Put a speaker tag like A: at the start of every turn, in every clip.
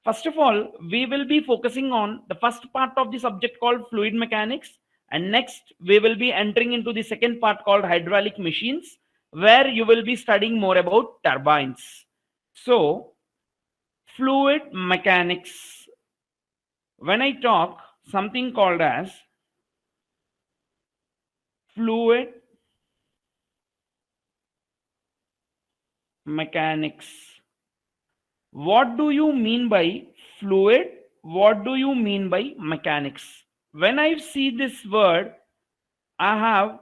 A: First of all, we will be focusing on the first part of the subject called fluid mechanics, and next we will be entering into the second part called hydraulic machines, where you will be studying more about turbines. So, fluid mechanics. When I talk something called as fluid mechanics, what do you mean by fluid? What do you mean by mechanics? When I see this word, I have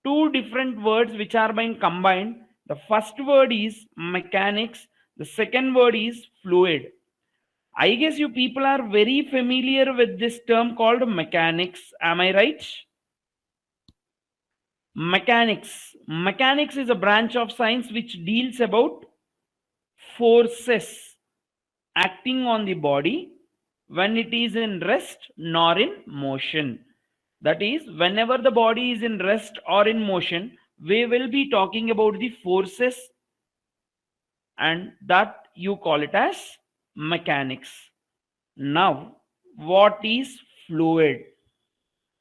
A: two different words which are being combined. The first word is mechanics, the second word is fluid. I guess you people are very familiar with this term called mechanics. Am I right? Mechanics is a branch of science which deals about forces acting on the body when it is in rest nor in motion. That is, whenever the body is in rest or in motion, we will be talking about the forces, and that you call it as mechanics. Now, what is fluid?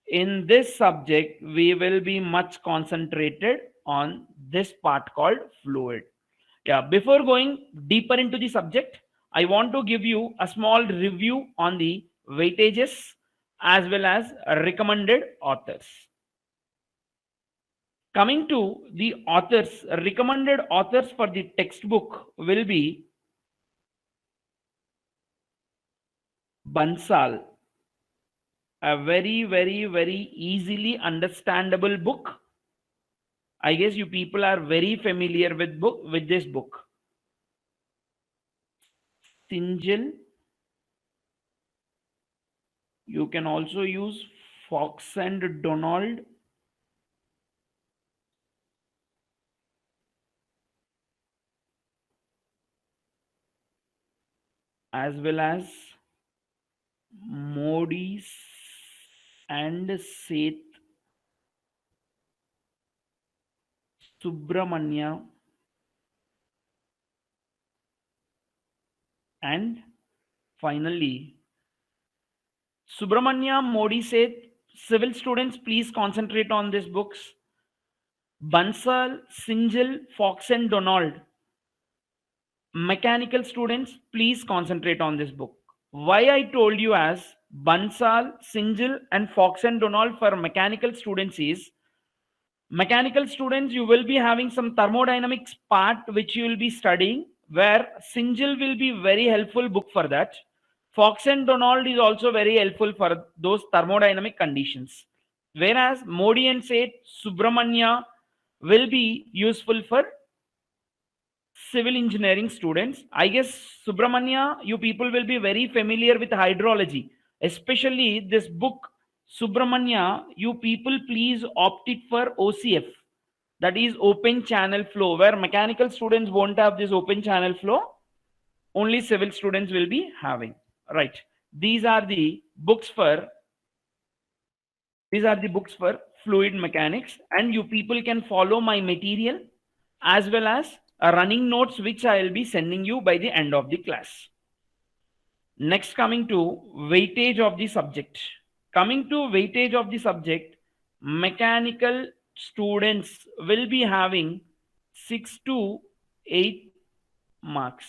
A: In this subject, we will be much concentrated on this part called fluid. Yeah, before going deeper into the subject, I want to give you a small review on the weightages as well as recommended authors. Coming to the authors, recommended authors for the textbook will be Bansal, a very easily understandable book. I guess you people are very familiar with this book. Sinjil, you can also use Fox and Donald, as well as Modi and Seth Subramanya, and finally Subramanya, Modi, Seth. Civil students, please concentrate on these books. Bansal, Sinjil, Fox and Donald. Mechanical students, please concentrate on this book. Why I told you as Bansal, Sinjil and Fox and Donald for mechanical students is, mechanical students, you will be having some thermodynamics part which you will be studying, where Sinjil will be very helpful book for that. Fox and Donald is also very helpful for those thermodynamic conditions. Whereas Modi and Seth Subramanya will be useful for civil engineering students. I guess Subramanya, you people will be very familiar with hydrology, especially this book Subramanya. You people please opt it for OCF, that is open channel flow, where mechanical students won't have this open channel flow, only civil students will be having. Right. These are the books for fluid mechanics, and you people can follow my material as well as running notes which I will be sending you by the end of the class. Next, coming to weightage of the subject. Coming to weightage of the subject, mechanical students will be having 6 to 8 marks.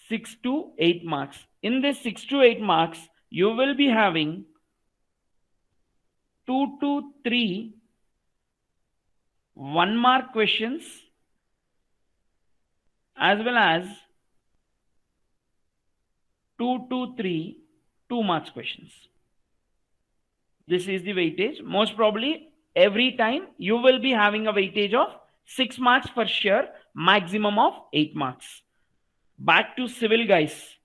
A: 6 to 8 marks. In this 6 to 8 marks, you will be having 2 to 3 1 mark questions as well as 2 to 3 2 marks questions. This is the weightage. Most probably every time you will be having a weightage of 6 marks for sure, maximum of 8 marks. Back to civil, guys.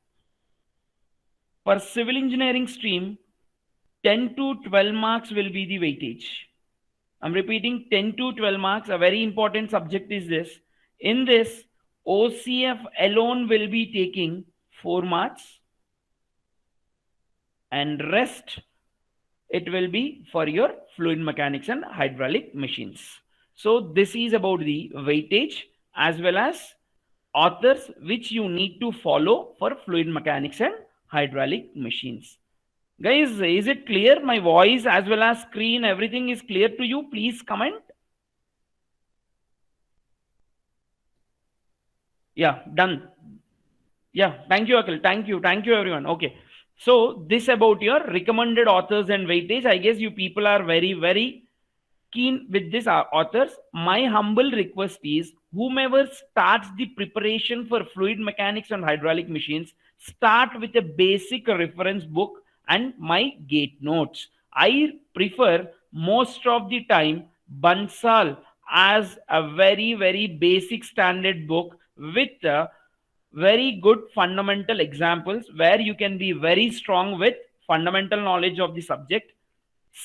A: For civil engineering stream, 10 to 12 marks will be the weightage. I'm repeating, 10 to 12 marks. A very important subject is this. In this, OCF alone will be taking 4 marks, and rest it will be for your fluid mechanics and hydraulic machines. So this is about the weightage as well as authors which you need to follow for fluid mechanics and hydraulic machines. Guys, is it clear? My voice as well as screen, everything is clear to you? Please comment. Yeah, done. Yeah, thank you, Akhil. Thank you, everyone. Okay, so this about your recommended authors and weightage. I guess you people are very keen with this authors. My humble request is whomever starts the preparation for fluid mechanics and hydraulic machines, start with a basic reference book and my gate notes. I prefer most of the time Bansal as a very basic standard book with very good fundamental examples where you can be very strong with fundamental knowledge of the subject.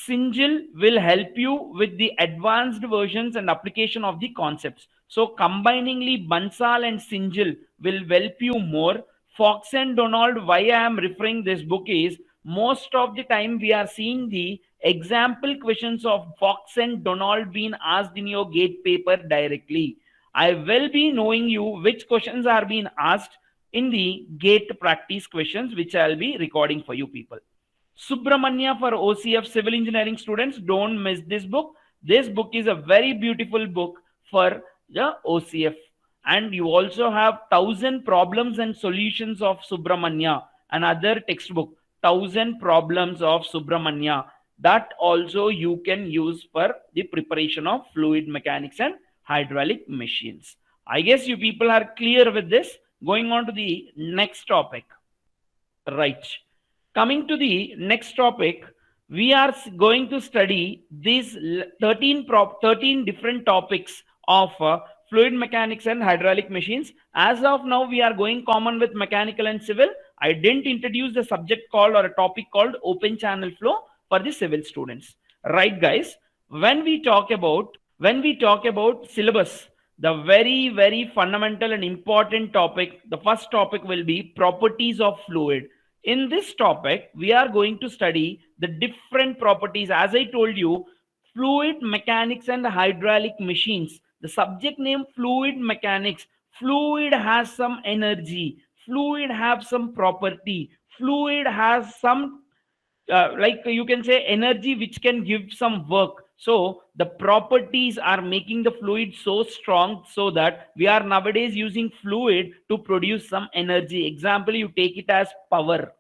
A: Singil will help you with the advanced versions and application of the concepts. So combiningly Bansal and Singil will help you more. Fox and Donald, why I am referring this book is most of the time we are seeing the example questions of Fox and Donald being asked in your gate paper directly. I will be knowing you which questions are being asked in the gate practice questions, which I'll be recording for you people. Subramanya for OCF civil engineering students, don't miss this book. This book is a very beautiful book for the OCF. And you also have 1000 problems and solutions of Subramanya, another textbook, 1000 problems of Subramanya. That also you can use for the preparation of fluid mechanics and hydraulic machines. I guess you people are clear with this. Going on to the next topic. Right. Coming to the next topic, we are going to study these 13 different topics of fluid mechanics and hydraulic machines. As of now, we are going common with mechanical and civil. I didn't introduce the subject called or a topic called open channel flow for the civil students. Right, guys? When we talk about syllabus, the very fundamental and important topic, the first topic will be properties of fluid. In this topic, we are going to study the different properties. As I told you, fluid mechanics and hydraulic machines. The subject name fluid mechanics. Fluid has some energy. Fluid have some property. Fluid has some like you can say energy which can give some work. So the properties are making the fluid so strong so that we are nowadays using fluid to produce some energy. Example, you take it as power.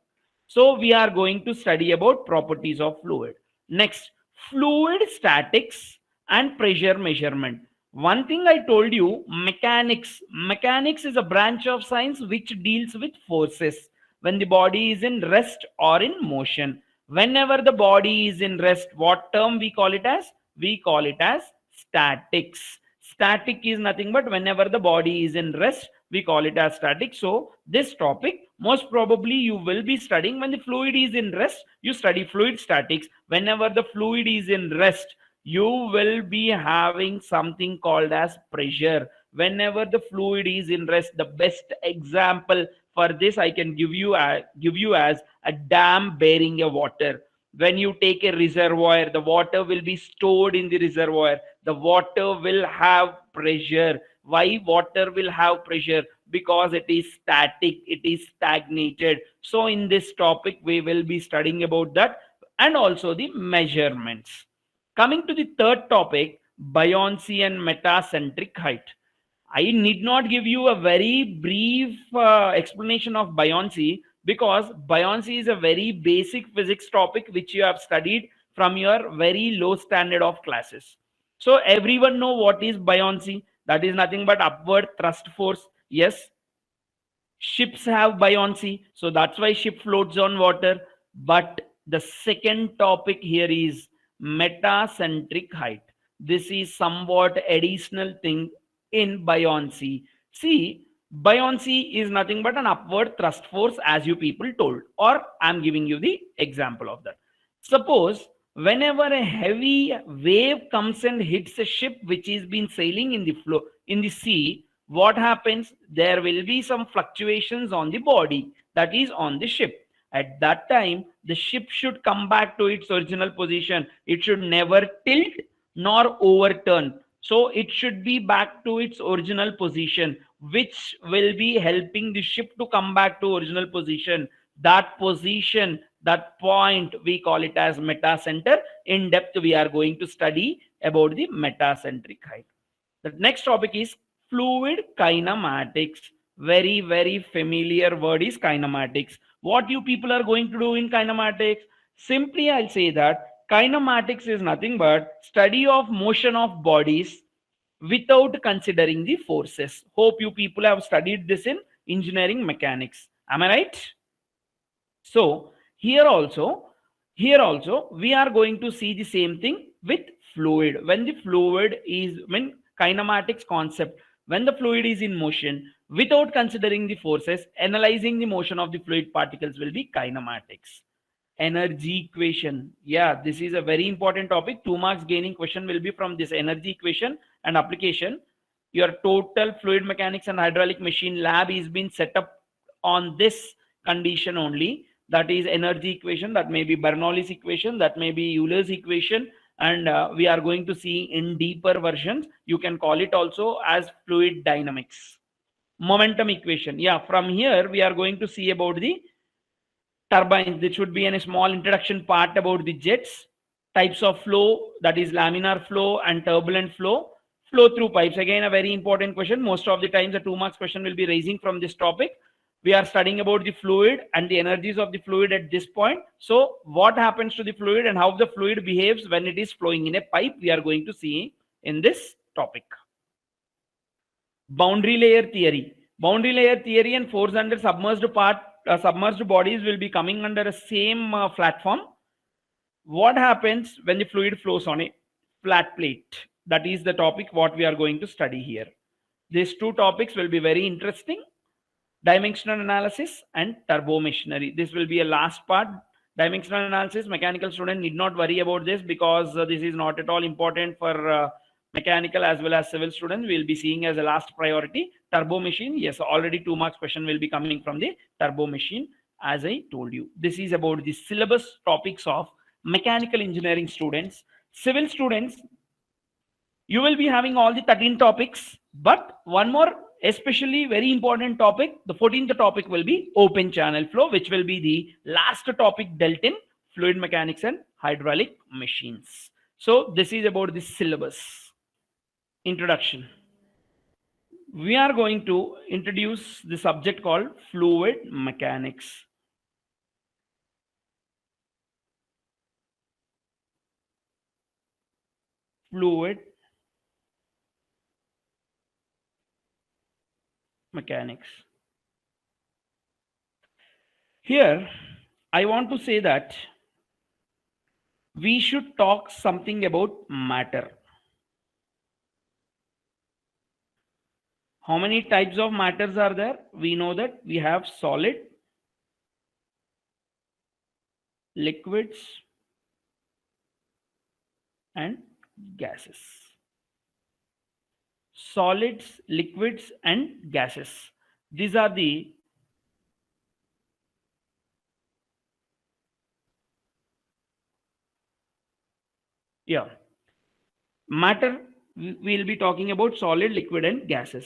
A: So we are going to study about properties of fluid. Next, fluid statics and pressure measurement. One thing I told you, mechanics. Mechanics is a branch of science which deals with forces when the body is in rest or in motion. Whenever the body is in rest, what term we call it as? We call it as statics. Static is nothing but whenever the body is in rest, we call it as static. So this topic most probably you will be studying when the fluid is in rest, you study fluid statics. Whenever the fluid is in rest, you will be having something called as pressure. Whenever the fluid is in rest, the best example for this I can give you as a dam bearing a water. When you take a reservoir, the water will be stored in the reservoir. The water will have pressure. Why water will have pressure? Because it is static, it is stagnated. So in this topic we will be studying about that and also the measurements. Coming to the third topic, buoyancy and metacentric height. I need not give you a very brief explanation of buoyancy because buoyancy is a very basic physics topic which you have studied from your very low standard of classes. So everyone know what is buoyancy. That is nothing but upward thrust force. Yes, ships have buoyancy, so that's why ship floats on water. But the second topic here is metacentric height. This is somewhat additional thing in buoyancy. See, buoyancy is nothing but an upward thrust force, as you people told, or I'm giving you the example of that. Suppose whenever a heavy wave comes and hits a ship which is been sailing in the flow in the sea, what happens? There will be some fluctuations on the body, that is on the ship. At that time, the ship should come back to its original position. It should never tilt nor overturn. So it should be back to its original position. which will be helping the ship to come back to original position, that point, we call it as metacenter. In depth, we are going to study about the metacentric height. The next topic is fluid kinematics. Very, very familiar word is kinematics. What you people are going to do in kinematics? Simply, I'll say that kinematics is nothing but study of motion of bodies without considering the forces. Hope you people have studied this in engineering mechanics. Am I right? So here also we are going to see the same thing with fluid. When kinematics concept, when the fluid is in motion without considering the forces, analyzing the motion of the fluid particles will be kinematics. Energy equation, yeah, this is a very important topic. 2 marks gaining question will be from this energy equation and application. Your total fluid mechanics and hydraulic machine lab is being set up on this condition only. That is energy equation, that may be Bernoulli's equation, that may be Euler's equation, and we are going to see in deeper versions. You can call it also as fluid dynamics. Momentum equation, yeah, from here we are going to see about the turbines. This should be a small introduction part about the jets, types of flow, that is laminar flow and turbulent flow, flow through pipes. Again, a very important question. Most of the times, a 2 marks question will be raising from this topic. We are studying about the fluid and the energies of the fluid at this point. So, what happens to the fluid and how the fluid behaves when it is flowing in a pipe, we are going to see in this topic. Boundary layer theory. Boundary layer theory and force under submerged bodies will be coming under the same platform. What happens when the fluid flows on a flat plate? That is the topic what we are going to study here. These two topics will be very interesting. Dimensional analysis and turbomachinery. This will be a last part. Dimensional analysis, mechanical student need not worry about this because this is not at all important for mechanical as well as civil students. We will be seeing as a last priority. Turbo machine, yes, already 2 marks question will be coming from the turbo machine. As I told you, this is about the syllabus topics of mechanical engineering students. Civil students, you will be having all the 13 topics, but one more especially very important topic, the 14th topic will be open channel flow, which will be the last topic dealt in fluid mechanics and hydraulic machines. So this is about the syllabus. Introduction. We are going to introduce the subject called fluid mechanics. Fluid mechanics. Here, I want to say that we should talk something about matter. How many types of matters are there? We know that we have solid, liquids, and gases. Solids, liquids, and gases. These are the matter. We will be talking about solid, liquid, and gases.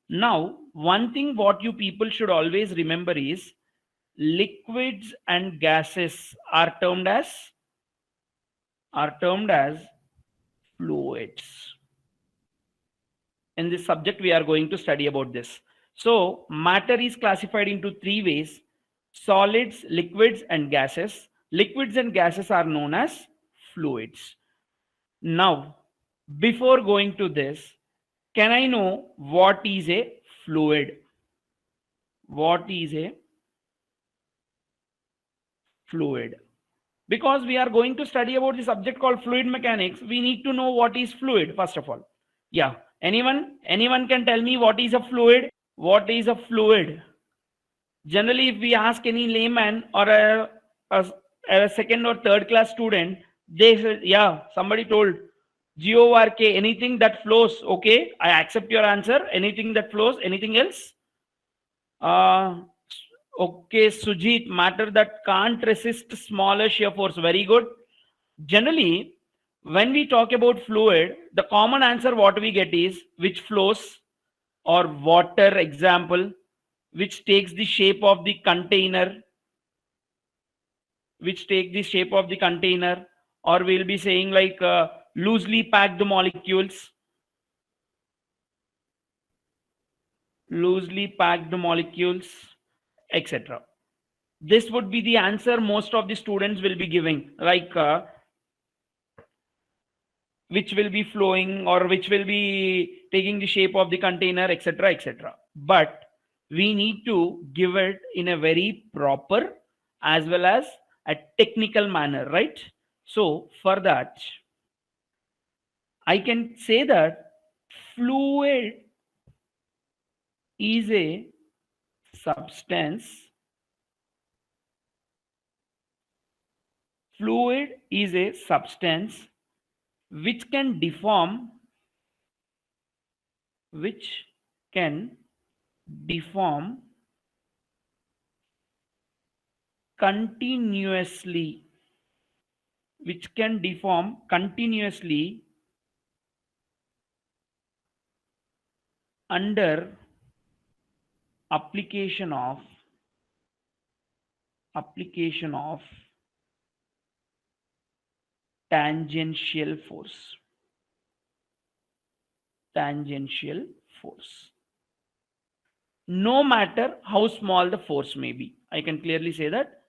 A: Now, one thing what you people should always remember is liquids and gases are termed as fluids. In this subject, we are going to study about this. So, matter is classified into 3 ways: solids, liquids, and gases. Liquids and gases are known as fluids. Now, before going to this, can I know what is a fluid? What is a fluid? Because we are going to study about the subject called fluid mechanics, we need to know what is fluid first of all. Yeah, anyone can tell me what is a fluid? What is a fluid? Generally, if we ask any layman or a second or third class student, they say, yeah, somebody told GORK, anything that flows. Okay, I accept your answer. Anything that flows. Anything else? Okay, Sujit, matter that can't resist smaller shear force. Very good. Generally, when we talk about fluid, the common answer what we get is which flows. or water example, which takes the shape of the container, or we'll be saying like loosely packed molecules, etc. This would be the answer most of the students will be giving, like which will be flowing or which will be taking the shape of the container, etc., etc. But we need to give it in a very proper as well as a technical manner, right? So for that, I can say that fluid is a substance. Fluid is a substance which can deform, which can deform continuously, under application of tangential force. No matter how small the force may be. I can clearly say that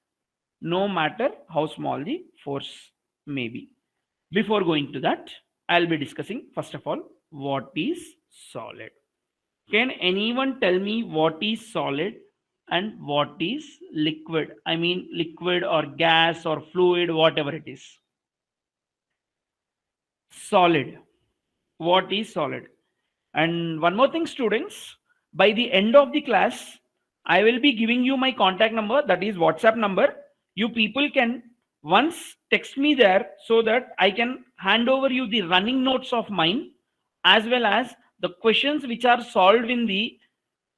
A: no matter how small the force may be. Before going to that, I'll be discussing first of all what is solid. Can anyone tell me what is solid and what is liquid? I mean liquid or gas or fluid, whatever it is. Solid. What is solid? And one more thing, students, by the end of the class, I will be giving you my contact number, that is WhatsApp number. You people can once text me there so that I can hand over you the running notes of mine as well as the questions which are solved in the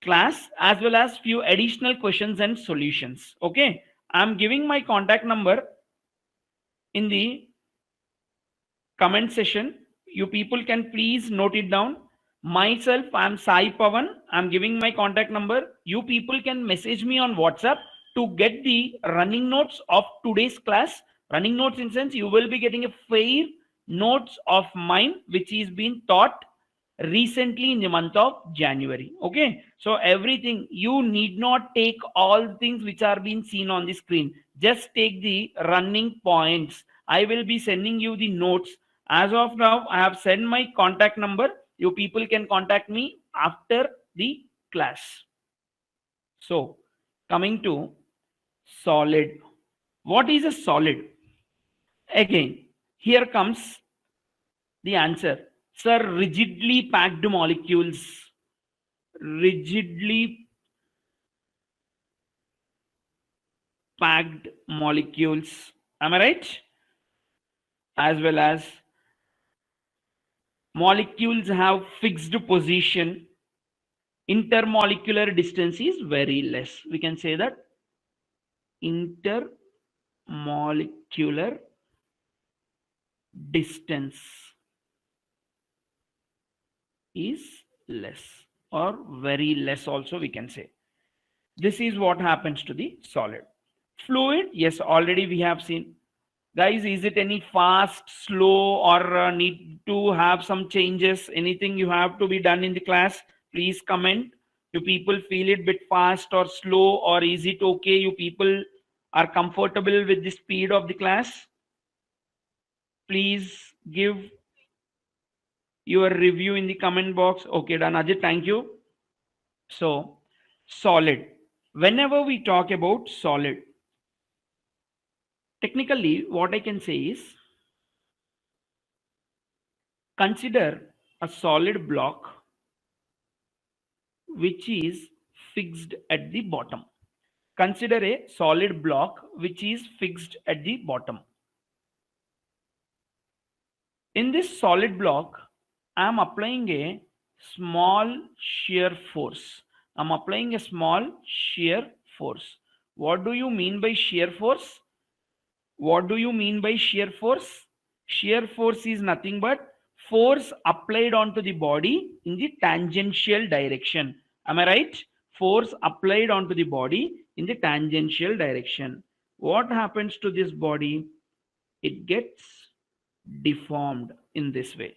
A: class as well as few additional questions and solutions. Okay, I'm giving my contact number in the comment session. You people can please note it down. Myself, I'm Sai Pavan. I'm giving my contact number. You people can message me on WhatsApp to get the running notes of today's class. Running notes in sense you will be getting a fair notes of mine which is being taught recently in the month of January. Okay, so everything you need not take all things which are being seen on the screen. Just take the running points. I will be sending you the notes. As of now, I have sent my contact number. You people can contact me after the class. So, coming to solid. What is a solid? Again, here comes the answer. Sir, rigidly packed molecules. Rigidly packed molecules. Am I right? As well as molecules have fixed position. Intermolecular distance is very less. We can say that intermolecular distance is less or very less also we can say. This is what happens to the solid. Fluid, yes, already we have seen. Guys, is it any fast, slow, or need to have some changes? Anything you have to be done in the class? Please comment. You people feel it bit fast or slow, or is it okay? You people are comfortable with the speed of the class? Please give your review in the comment box. Okay, done. Ajit, thank you. So, solid. Whenever we talk about solid, technically, what I can say is consider a solid block which is fixed at the bottom. Consider a solid block which is fixed at the bottom. In this solid block, I am applying a small shear force. I'm applying a small shear force. What do you mean by shear force? What do you mean by shear force? Shear force is nothing but force applied onto the body in the tangential direction. Am I right? Force applied onto the body in the tangential direction. What happens to this body? It gets deformed in this way,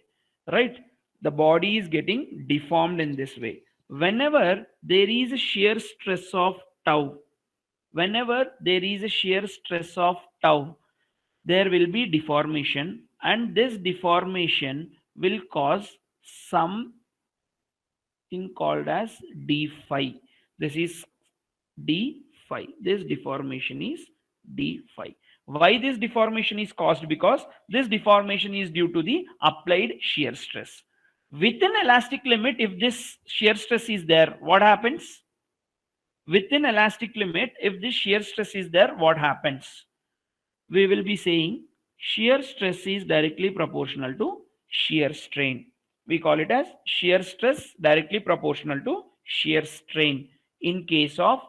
A: right? The body is getting deformed in this way. Whenever there is a shear stress of tau, whenever there is a shear stress of tau, there will be deformation, and this deformation will cause something called as d phi. This is d phi. This deformation is d phi. Why this deformation is caused? Because this deformation is due to the applied shear stress. Within elastic limit, if this shear stress is there, what happens? Within elastic limit, if this shear stress is there, what happens? We will be saying shear stress is directly proportional to shear strain. We call it as shear stress directly proportional to shear strain in case of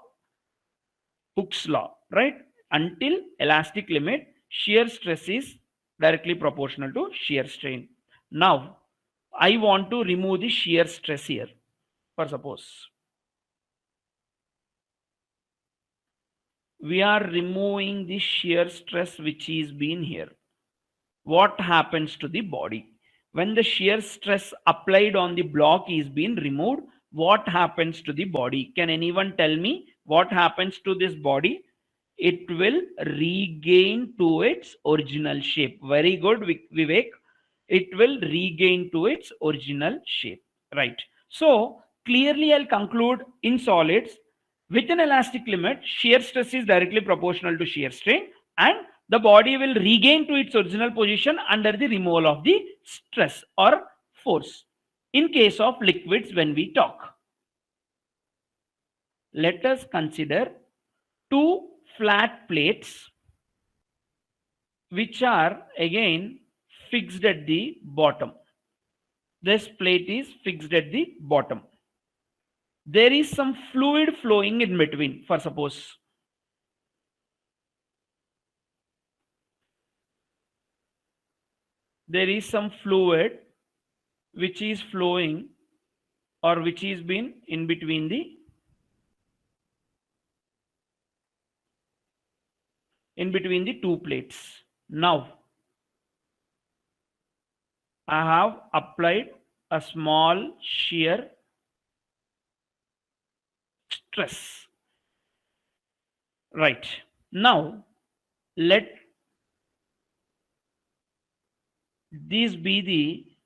A: Hooke's law, right? Until elastic limit, shear stress is directly proportional to shear strain. Now, I want to remove the shear stress here. For suppose we are removing the shear stress which is been here. What happens to the body? When the shear stress applied on the block is being removed, what happens to the body? Can anyone tell me what happens to this body? It will regain to its original shape. Very good, Vivek. It will regain to its original shape. Right. So clearly I'll conclude in solids, with an elastic limit, shear stress is directly proportional to shear strain, and the body will regain to its original position under the removal of the stress or force. In case of liquids, when we talk, let us consider two flat plates which are again fixed at the bottom. This plate is fixed at the bottom. There is some fluid flowing in between. For suppose there is some fluid which is flowing or which is been in between the two plates. Now I have applied a small shear stress. Right. Now let this be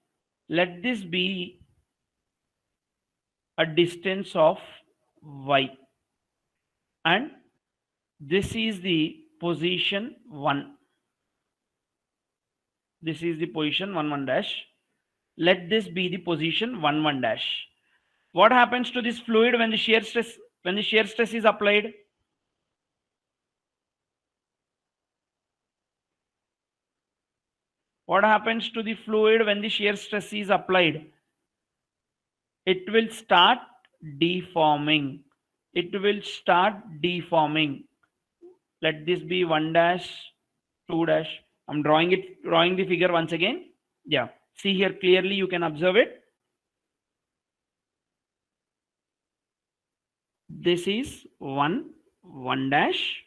A: a distance of y, and this is the position 1. This is the position 1 1 dash. Let this be the position 1 1 dash. What happens to this fluid when the shear stress is applied? What happens to the fluid when the shear stress is applied? It will start deforming. It will start deforming. Let this be 1 dash, 2 dash. I'm drawing the figure once again. Yeah. See here clearly, you can observe it. This is 1 1 dash.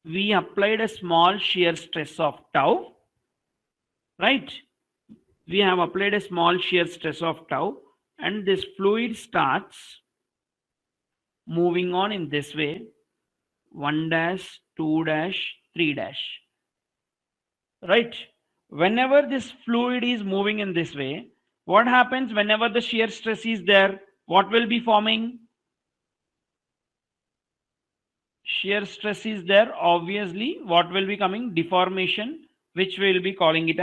A: We applied a small shear stress of tau. Right? We have applied a small shear stress of tau, and this fluid starts moving on in this way: 1 dash, 2 dash, 3 dash. Right? Whenever this fluid is moving in this way, what happens whenever the shear stress is there? What will be forming? Shear stress is there. Obviously, what will be coming? Deformation, which we will be calling it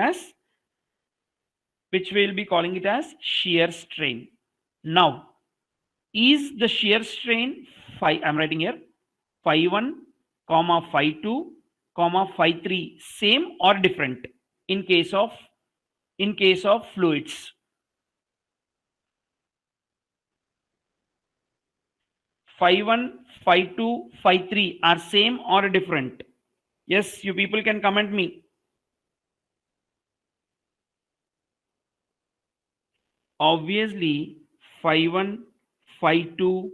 A: as shear strain. Now, is the shear strain phi? I'm writing here phi 1, phi 2, phi 3 same or different in case of fluids? Phi 1, phi 2, phi 3 are same or different? Yes, you people can comment me. Obviously, phi 1, phi 2,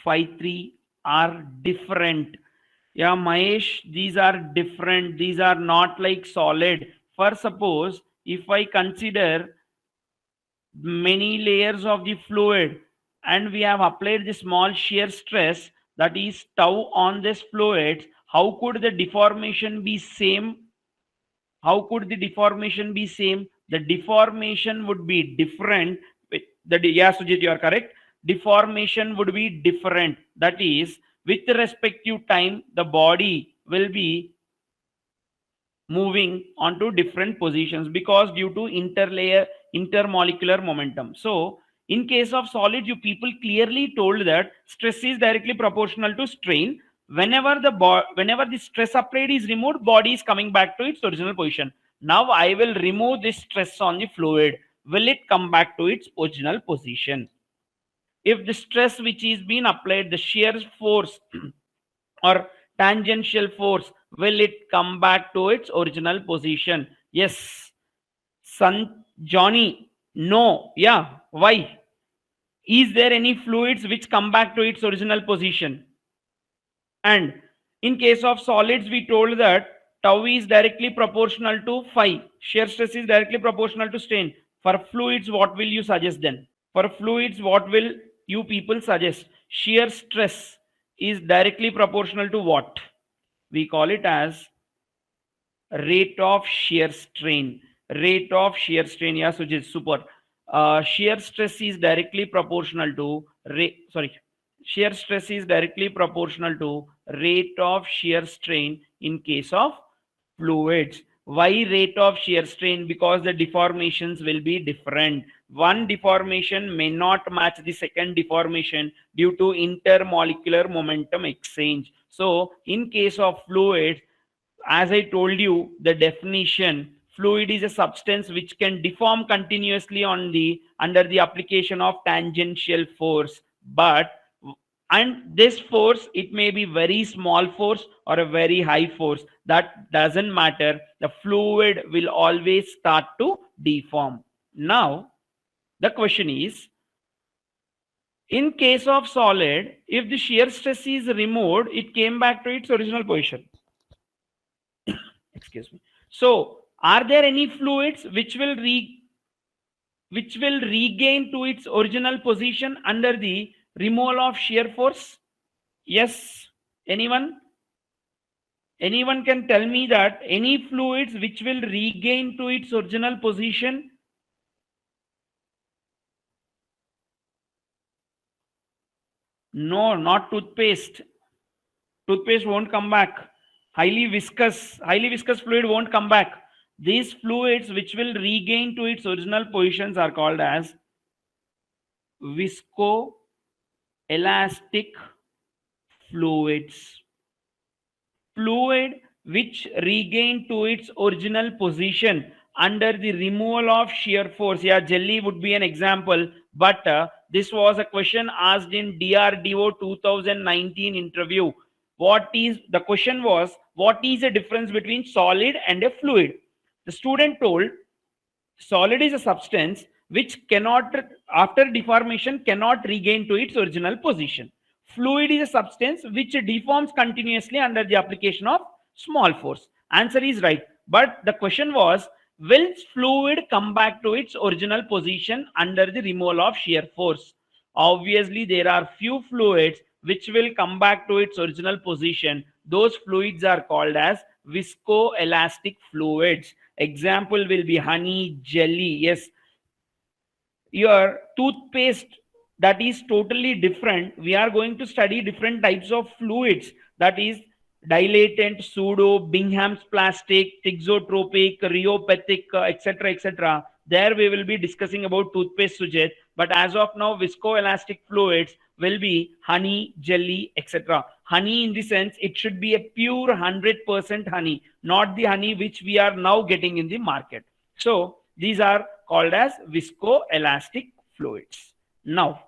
A: phi 3 are different. Yeah, Mahesh, these are different. These are not like solid. For suppose, if I consider many layers of the fluid and we have applied the small shear stress that is tau on this fluid, how could the deformation be same? How could the deformation be same? The deformation would be different. Yeah, Sujit, you are correct. Deformation would be different. That is, with respect to time, the body will be moving onto different positions because due to intermolecular momentum. So in case of solid, you people clearly told that stress is directly proportional to strain. Whenever the stress applied is removed, body is coming back to its original position. Now I will remove this stress on the fluid. Will it come back to its original position? If the stress which is being applied, the shear force or tangential force, will it come back to its original position? Yes. Son Johnny, no. Yeah, why? Is there any fluids which come back to its original position? And in case of solids, we told that tau is directly proportional to phi. Shear stress is directly proportional to strain. For fluids, what will you suggest then? For fluids, what will you people suggest? Shear stress is directly proportional to what? We call it as rate of shear strain. Rate of shear strain. Yeah, Sujit, super. Shear stress is directly proportional to shear stress is directly proportional to rate of shear strain in case of fluids. Why rate of shear strain? Because the deformations will be different. One deformation may not match the second deformation due to intermolecular momentum exchange. So in case of fluids, as I told you, the definition, fluid is a substance which can deform continuously on the under the application of tangential force. But and this force, it may be very small force or a very high force. That doesn't matter. The fluid will always start to deform. Now, the question is, in case of solid, if the shear stress is removed, it came back to its original position. Excuse me. So are there any fluids which will regain to its original position under the removal of shear force? Yes. Anyone can tell me that any fluids which will regain to its original position? No, not toothpaste. Toothpaste won't come back. Highly viscous fluid won't come back. These fluids which will regain to its original positions are called as viscoelastic fluids. Fluid which regain to its original position under the removal of shear force. Yeah, jelly would be an example, but this was a question asked in DRDO 2019 interview. The question was, what is the difference between solid and a fluid? The student told solid is a substance which cannot, after deformation, cannot regain to its original position. Fluid is a substance which deforms continuously under the application of small force. Answer is right. But the question was, will fluid come back to its original position under the removal of shear force? Obviously, there are few fluids which will come back to its original position. Those fluids are called as viscoelastic fluids. Example will be honey, jelly. Yes, your toothpaste, that is totally different. We are going to study different types of fluids, that is dilatant, pseudo, Bingham's plastic, thixotropic, rheopathic, etc., etc. There we will be discussing about toothpaste, Sujit. But as of now, viscoelastic fluids will be honey, jelly, etc. Honey, in the sense, it should be a pure 100% honey, not the honey which we are now getting in the market. So these are called as viscoelastic fluids. Now,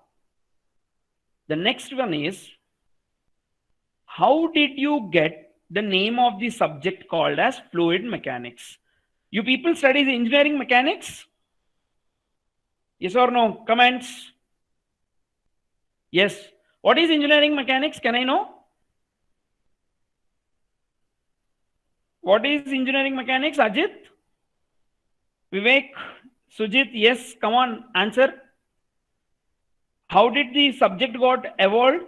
A: the next one is, how did you get the name of the subject called as fluid mechanics? You people study engineering mechanics? Yes or no? Comments. Yes. What is engineering mechanics? Can I know? What is engineering mechanics? Ajit? Vivek? Sujit? Yes. Come on, answer. How did the subject got evolved?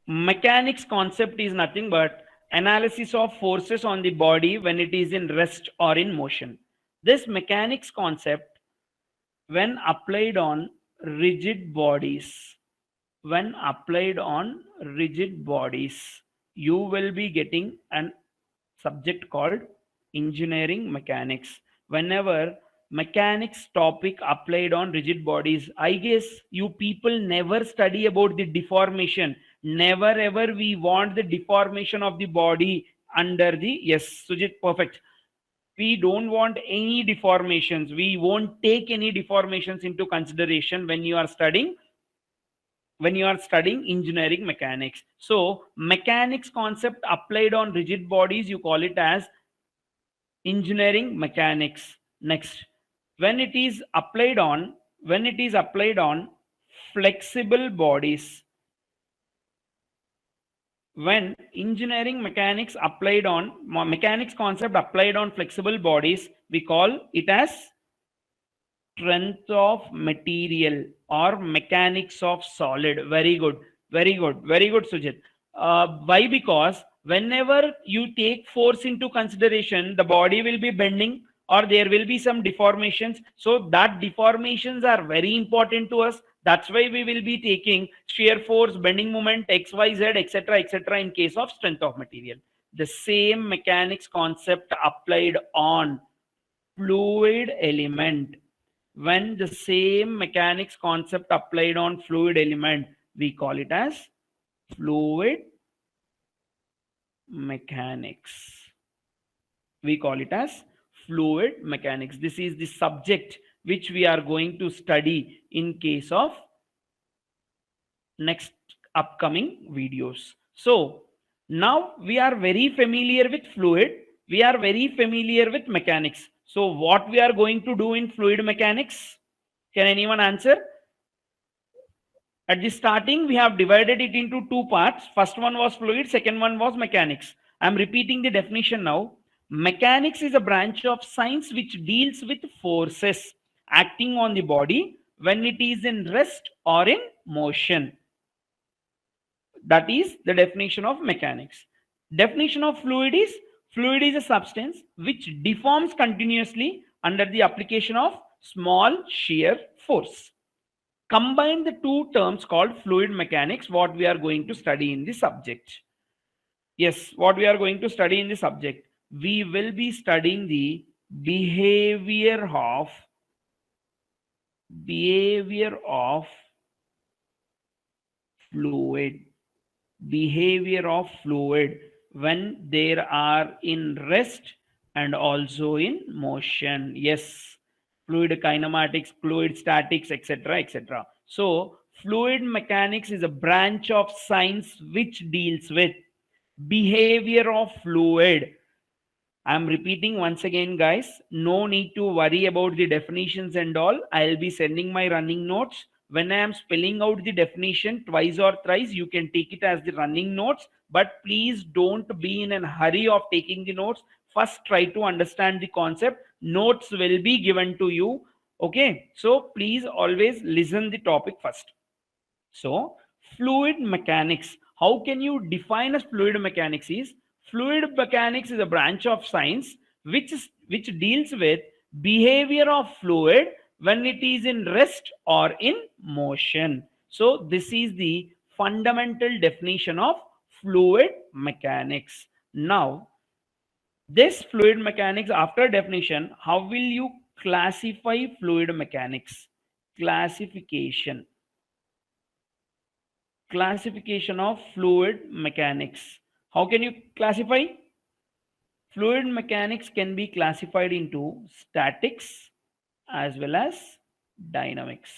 A: Mechanics concept is nothing but analysis of forces on the body when it is in rest or in motion. This mechanics concept, when applied on rigid bodies, when applied on rigid bodies, you will be getting an subject called engineering mechanics. Whenever mechanics topic applied on rigid bodies, I guess you people never study about the deformation. Never ever we want the deformation of the body under the, yes, Sujit, perfect. We don't want any deformations. We won't take any deformations into consideration when you are studying engineering mechanics. So mechanics concept applied on rigid bodies, you call it as engineering mechanics. Next, when it is applied on, when it is applied on flexible bodies, when engineering mechanics applied on mechanics concept applied on flexible bodies, we call it as strength of material or mechanics of solid. Very good, very good, very good, Sujit. Why? Because whenever you take force into consideration, the body will be bending or there will be some deformations, so that deformations are very important to us. That's why we will be taking shear force, bending moment, xyz, etc., etc., in case of strength of material. The same mechanics concept applied on fluid element, when the same mechanics concept applied on fluid element, we call it as fluid mechanics. We call it as fluid mechanics. This is the subject which we are going to study in case of next upcoming videos. So now we are very familiar with fluid, we are very familiar with mechanics. So what we are going to do in fluid mechanics? Can anyone answer? At the starting, we have divided it into two parts. First one was fluid, second one was mechanics. I am repeating the definition now. Mechanics is a branch of science which deals with forces acting on the body when it is in rest or in motion. That is the definition of mechanics. Definition of fluid is a substance which deforms continuously under the application of small shear force. Combine the two terms called fluid mechanics, what we are going to study in the subject. Yes, what we are going to study in the subject, we will be studying the behavior of fluid, behavior of fluid when they are in rest and also in motion. Yes, fluid kinematics, fluid statics, etc., etc. So fluid mechanics is a branch of science which deals with behavior of fluid. I'm repeating once again, guys. No need to worry about the definitions and all. I'll be sending my running notes. When I am spelling out the definition twice or thrice, you can take it as the running notes. But please don't be in a hurry of taking the notes. First, try to understand the concept. Notes will be given to you. Okay. So please always listen the topic first. So, fluid mechanics. How can you define as fluid mechanics? Is fluid mechanics is a branch of science which deals with behavior of fluid when it is in rest or in motion. So, this is the fundamental definition of fluid mechanics. Now, this fluid mechanics, after definition, how will you classify fluid mechanics? Classification. Classification of fluid mechanics. How can you classify? Fluid mechanics can be classified into statics as well as dynamics.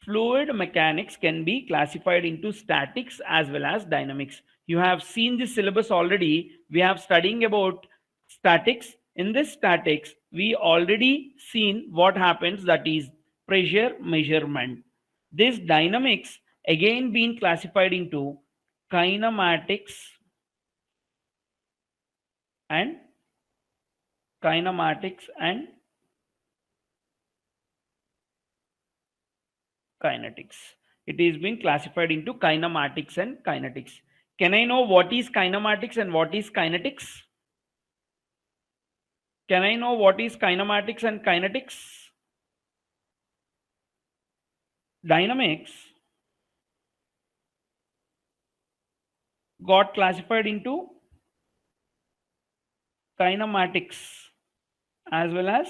A: fluid mechanics can be classified into statics as well as dynamics. You have seen this syllabus already. We have studying about statics. In this statics, we already seen what happens, that is pressure measurement. This dynamics again being classified into kinematics and kinematics and kinetics. It is being classified into kinematics and kinetics. Can I know what is kinematics and what is kinetics? Can I know what is kinematics and kinetics? Dynamics got classified into kinematics as well as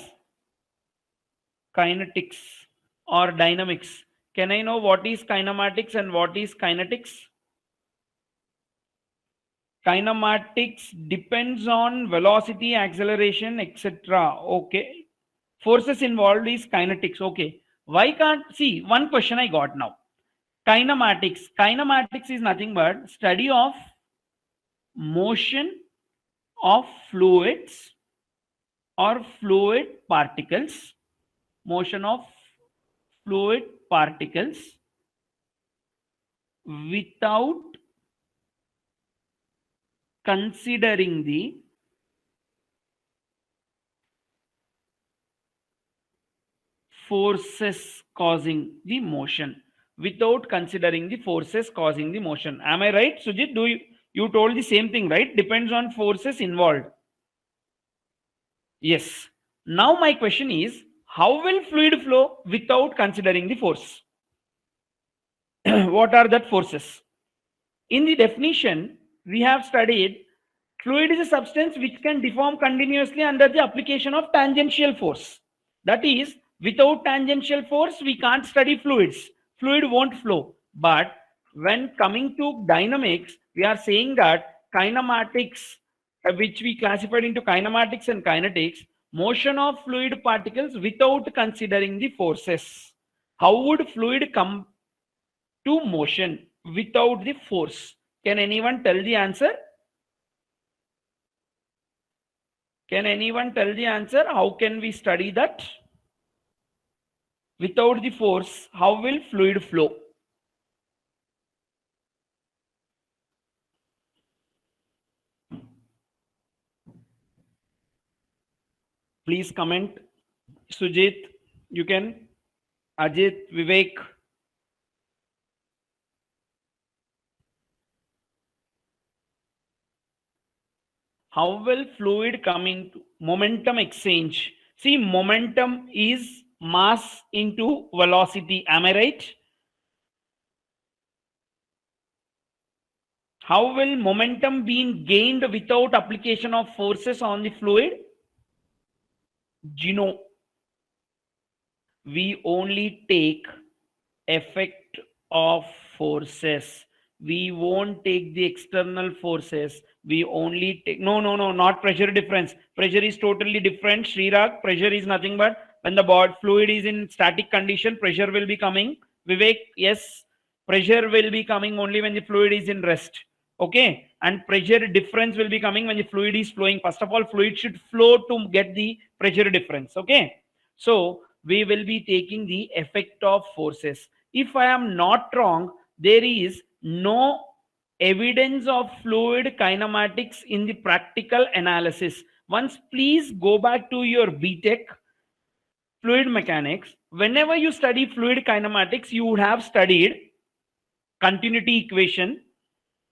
A: kinetics or dynamics. Can I know what is kinematics and what is kinetics? Kinematics depends on velocity, acceleration, etc. Okay. Forces involved is kinetics. Okay. Why can't, see, one question I got now. Kinematics. Kinematics is nothing but study of motion of fluids or fluid particles. Motion of fluid particles without considering the forces causing the motion. Without considering the forces causing the motion. Am I right, Sujit? Do you told the same thing, right? Depends on forces involved. Yes. Now my question is, how will fluid flow without considering the force? What are that forces? In the definition, we have studied fluid is a substance which can deform continuously under the application of tangential force. That is, without tangential force, we can't study fluids. Fluid won't flow. But when coming to dynamics, we are saying that kinematics, which we classified into kinematics and kinetics, motion of fluid particles without considering the forces. How would fluid come to motion without the force? Can anyone tell the answer? Can anyone tell the answer? How can we study that? Without the force, how will fluid flow? Please comment. Sujit, you can. Ajit, Vivek. How will fluid coming to momentum exchange? See, momentum is mass into velocity. Am I right? How will momentum be gained without application of forces on the fluid? Gino, we only take effect of forces. We won't take the external forces. We only take, no, not pressure difference. Pressure is totally different. Srirag, pressure is nothing but when the body fluid is in static condition, pressure will be coming. Vivek, yes, pressure will be coming only when the fluid is in rest. Okay, and pressure difference will be coming when the fluid is flowing. First of all, fluid should flow to get the pressure difference. Okay, so we will be taking the effect of forces. If I am not wrong, there is no evidence of fluid kinematics in the practical analysis. Once please go back to your BTech fluid mechanics. Whenever you study fluid kinematics, you would have studied continuity equation,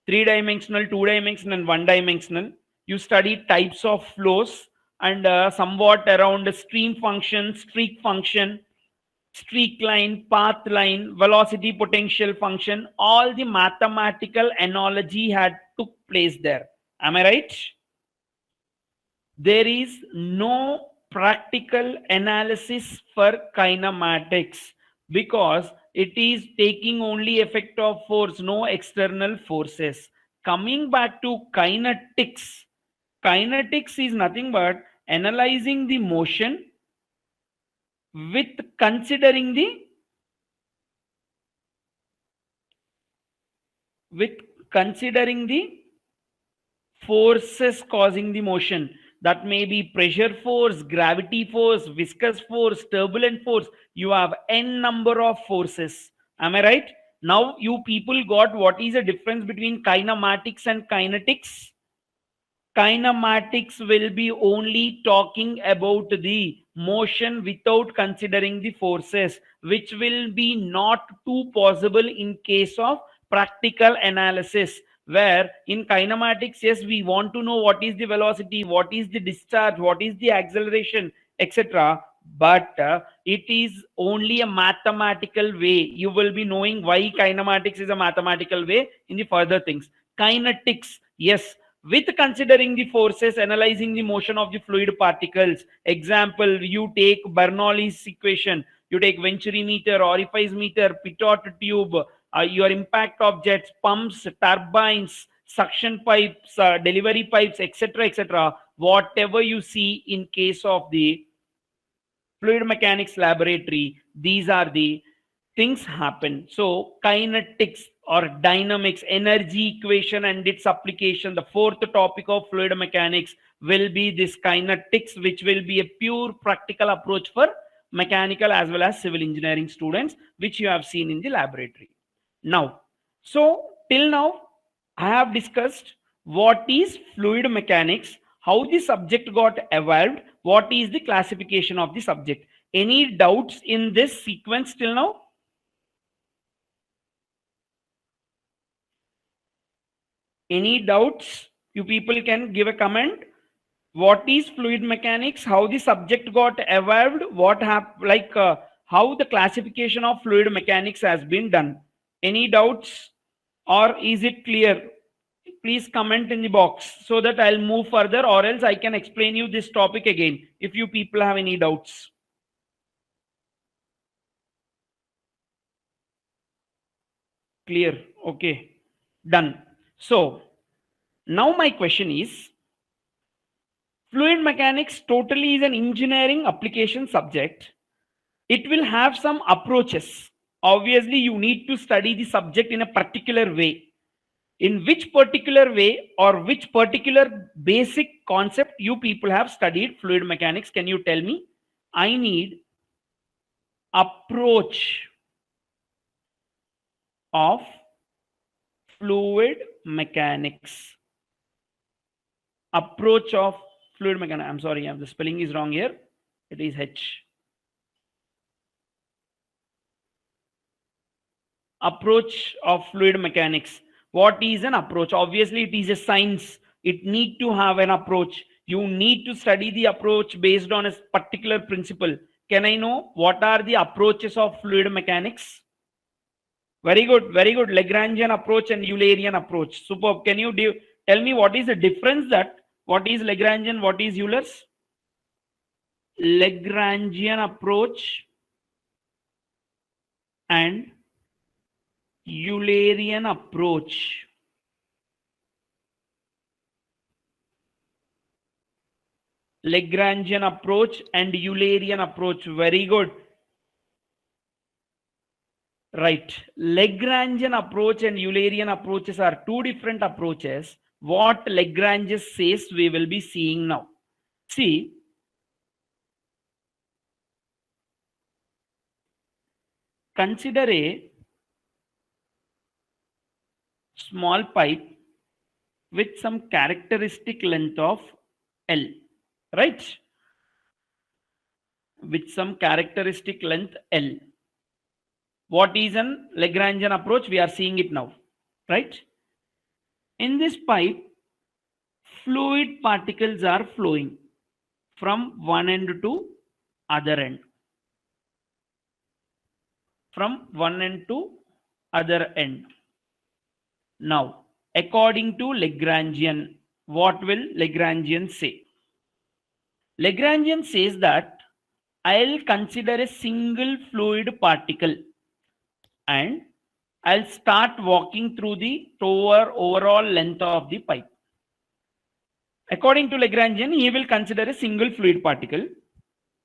A: three-dimensional, two-dimensional, and one-dimensional. You study types of flows and somewhat around the stream function, streak function, streak line, path line, velocity potential function. All the mathematical analogy had took place there. Am I right? There is no practical analysis for kinematics because it is taking only effect of force, no external forces. Coming back to kinetics, kinetics is nothing but analyzing the motion with considering the with considering the forces causing the motion. That may be pressure force, gravity force, viscous force, turbulent force. You have n number of forces. Am I right? Now you people got what is the difference between kinematics and kinetics? Kinematics will be only talking about the motion without considering the forces, which will be not too possible in case of practical analysis. Where in kinematics, yes, we want to know what is the velocity, what is the discharge, what is the acceleration, etc. But it is only a mathematical way. You will be knowing why kinematics is a mathematical way in the further things. Kinetics, yes, with considering the forces, analyzing the motion of the fluid particles. Example, you take Bernoulli's equation, you take Venturi meter, orifice meter, pitot tube, your impact of jets, pumps, turbines, suction pipes, delivery pipes, etc., etc. Whatever you see in case of the fluid mechanics laboratory, these are the things happen. So kinetics or dynamics, energy equation and its application, the fourth topic of fluid mechanics will be this kinetics, which will be a pure practical approach for mechanical as well as civil engineering students, which you have seen in the laboratory. Now, so till now I have discussed what is fluid mechanics, how the subject got evolved, what is the classification of the subject. Any doubts in this sequence till now? Any doubts? You people can give a comment. What is fluid mechanics? How the subject got evolved? What how the classification of fluid mechanics has been done? Any doubts, or is it clear? Please comment in the box so that I'll move further, or else I can explain you this topic again if you people have any doubts. Clear? Okay, done. So now my question is, fluid mechanics totally is an engineering application subject. It will have some approaches. Obviously, you need to study the subject in a particular way. In which particular way or which particular basic concept you people have studied fluid mechanics? Can you tell me? I need approach of fluid mechanics. Approach of fluid mechanics. I'm sorry, the spelling is wrong here. It is H. Approach of fluid mechanics. What is an approach? Obviously, it is a science. It need to have an approach. You need to study the approach based on a particular principle. Can I know what are the approaches of fluid mechanics? Very good, very good. Lagrangian approach and Eulerian approach. Superb. Can you tell me what is the difference that what is Lagrangian, what is Euler's? Lagrangian approach and Eulerian approach. Lagrangian approach and Eulerian approach. Very good. Right. Lagrangian approach and Eulerian approaches are two different approaches. What Lagrange says we will be seeing now. See, consider a small pipe with some characteristic length of L, right? With some characteristic length L. What is an Lagrangian approach? We are seeing it now, right? In this pipe, fluid particles are flowing from one end to other end. From one end to other end. Now, according to Lagrangian, what will Lagrangian say? Lagrangian says that I'll consider a single fluid particle and I'll start walking through the overall length of the pipe. According to Lagrangian, he will consider a single fluid particle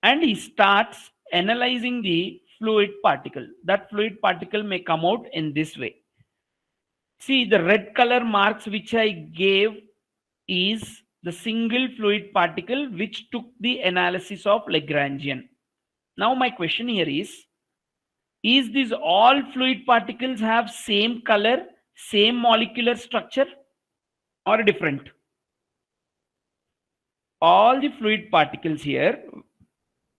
A: and he starts analyzing the fluid particle. That fluid particle may come out in this way. See, the red color marks which I gave is the single fluid particle which took the analysis of Lagrangian. Now my question here is these all fluid particles have same color, same molecular structure or different? All the fluid particles here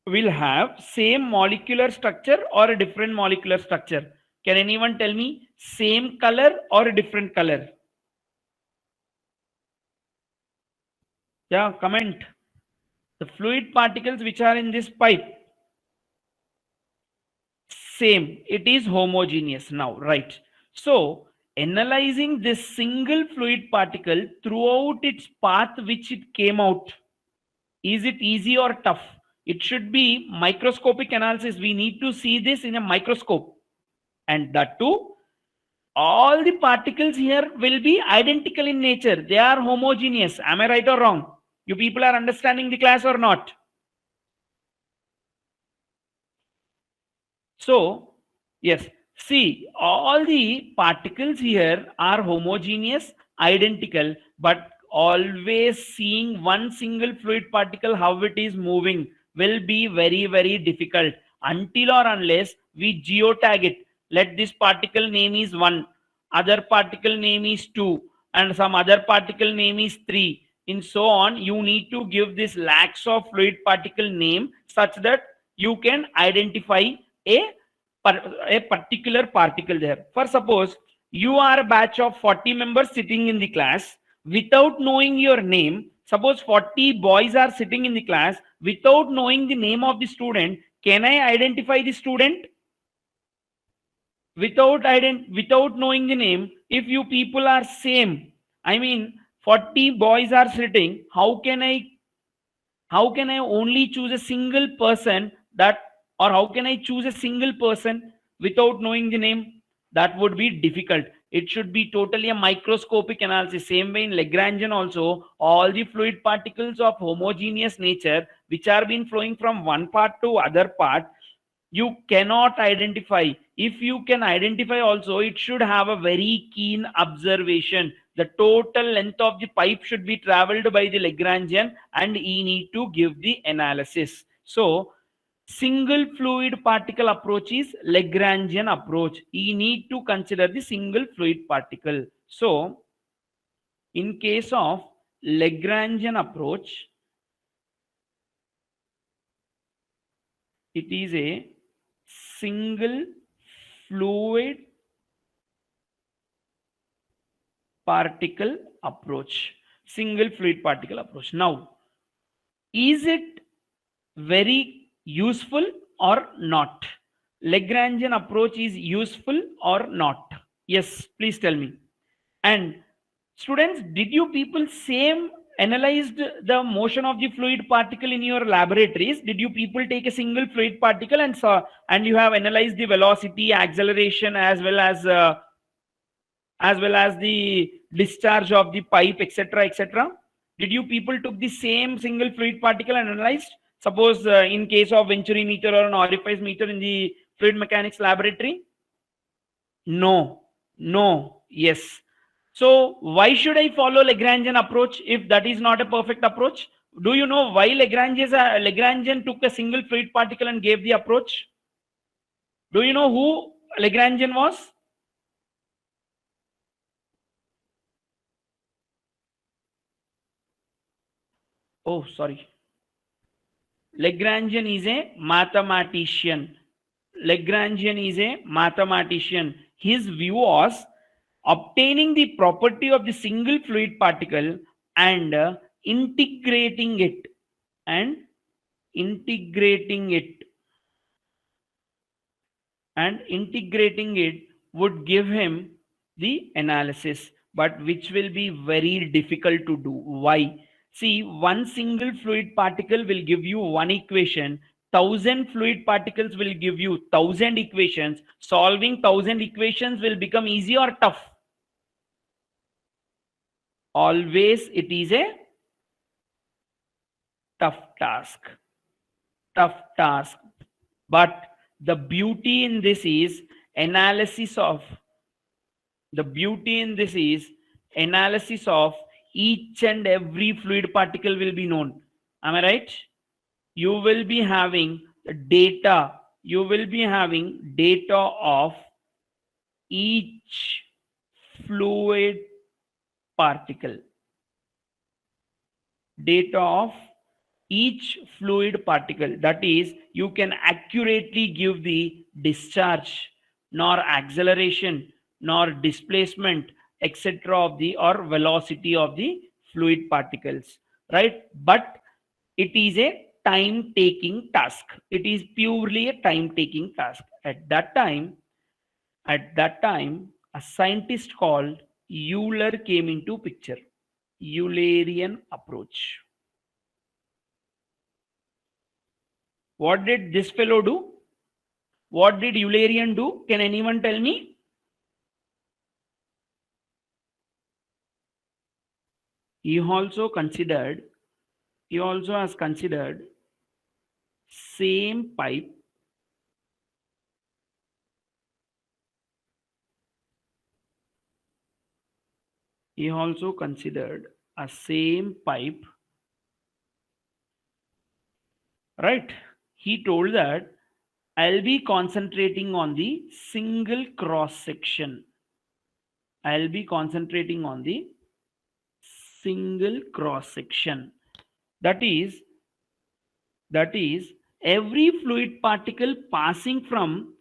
A: will have same molecular structure or a different molecular structure. Can anyone tell me same color or a different color? Yeah, comment. The fluid particles which are in this pipe, same, it is homogeneous now, right? So analyzing this single fluid particle throughout its path which it came out, is it easy or tough? It should be microscopic analysis. We need to see this in a microscope, and that too all the particles here will be identical in nature. They are homogeneous. Am I right or wrong? You people are understanding the class or not? So, yes, see, all the particles here are homogeneous, identical, but always seeing one single fluid particle, how it is moving, will be very, very difficult until or unless we geotag it. Let this particle name is 1, other particle name is 2, and some other particle name is 3. In so on, you need to give this lakhs of fluid particle name such that you can identify a a particular particle there. For suppose you are a batch of 40 members sitting in the class without knowing your name. Suppose 40 boys are sitting in the class without knowing the name of the student. Can I identify the student without knowing the name? If you people are same, I mean 40 boys are sitting, how can I only choose a single person, that, or how can I choose a single person without knowing the name? That would be difficult. It should be totally a microscopic analysis. Same way in Lagrangian also, all the fluid particles of homogeneous nature which are been flowing from one part to other part, you cannot identify. If you can identify also, it should have a very keen observation. The total length of the pipe should be traveled by the Lagrangian, and you need to give the analysis. So single fluid particle approach is Lagrangian approach. You need to consider the single fluid particle. So in case of Lagrangian approach, it is a single fluid particle approach. Single fluid particle approach. Now, is it very useful or not? Lagrangian approach is useful or not? Yes, please tell me. And students, did you people same analyzed the motion of the fluid particle in your laboratories? Did you people take a single fluid particle and saw, and you have analyzed the velocity, acceleration, as well as the discharge of the pipe, etc., etc.? Did you people took the same single fluid particle and analyzed? Suppose in case of Venturi meter or an orifice meter in the fluid mechanics laboratory? No, no, yes. So why should I follow Lagrangian approach if that is not a perfect approach? Do you know why Lagrangian took a single fluid particle and gave the approach? Do you know who Lagrangian was? Oh, sorry. Lagrangian is a mathematician. Lagrangian is a mathematician. His view was obtaining the property of the single fluid particle and integrating it and integrating it would give him the analysis, but which will be very difficult to do. Why? See, one single fluid particle will give you one equation. 1,000 fluid particles will give you 1,000 equations. Solving 1,000 equations will become easy or tough? Always it is a tough task. Tough task. But the beauty in this is analysis of The beauty in this is analysis of each and every fluid particle will be known. Am I right? You will be having the data. You will be having data of each fluid particle. Data of each fluid particle. That is, you can accurately give the discharge, nor acceleration, nor displacement, etc. of the or velocity of the fluid particles, right? But it is a time taking task. It is purely a time taking task. At that time, a scientist called Euler came into picture. Eulerian approach. What did this fellow do? What did Eulerian do? Can anyone tell me? He also considered, he also has considered same pipe, he also considered a same pipe, right? He told that I'll be concentrating on the single cross section. I'll be concentrating on the single cross section. That is, that is every fluid particle passing from